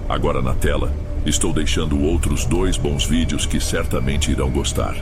Agora na tela, estou deixando outros 2 bons vídeos que certamente irão gostar.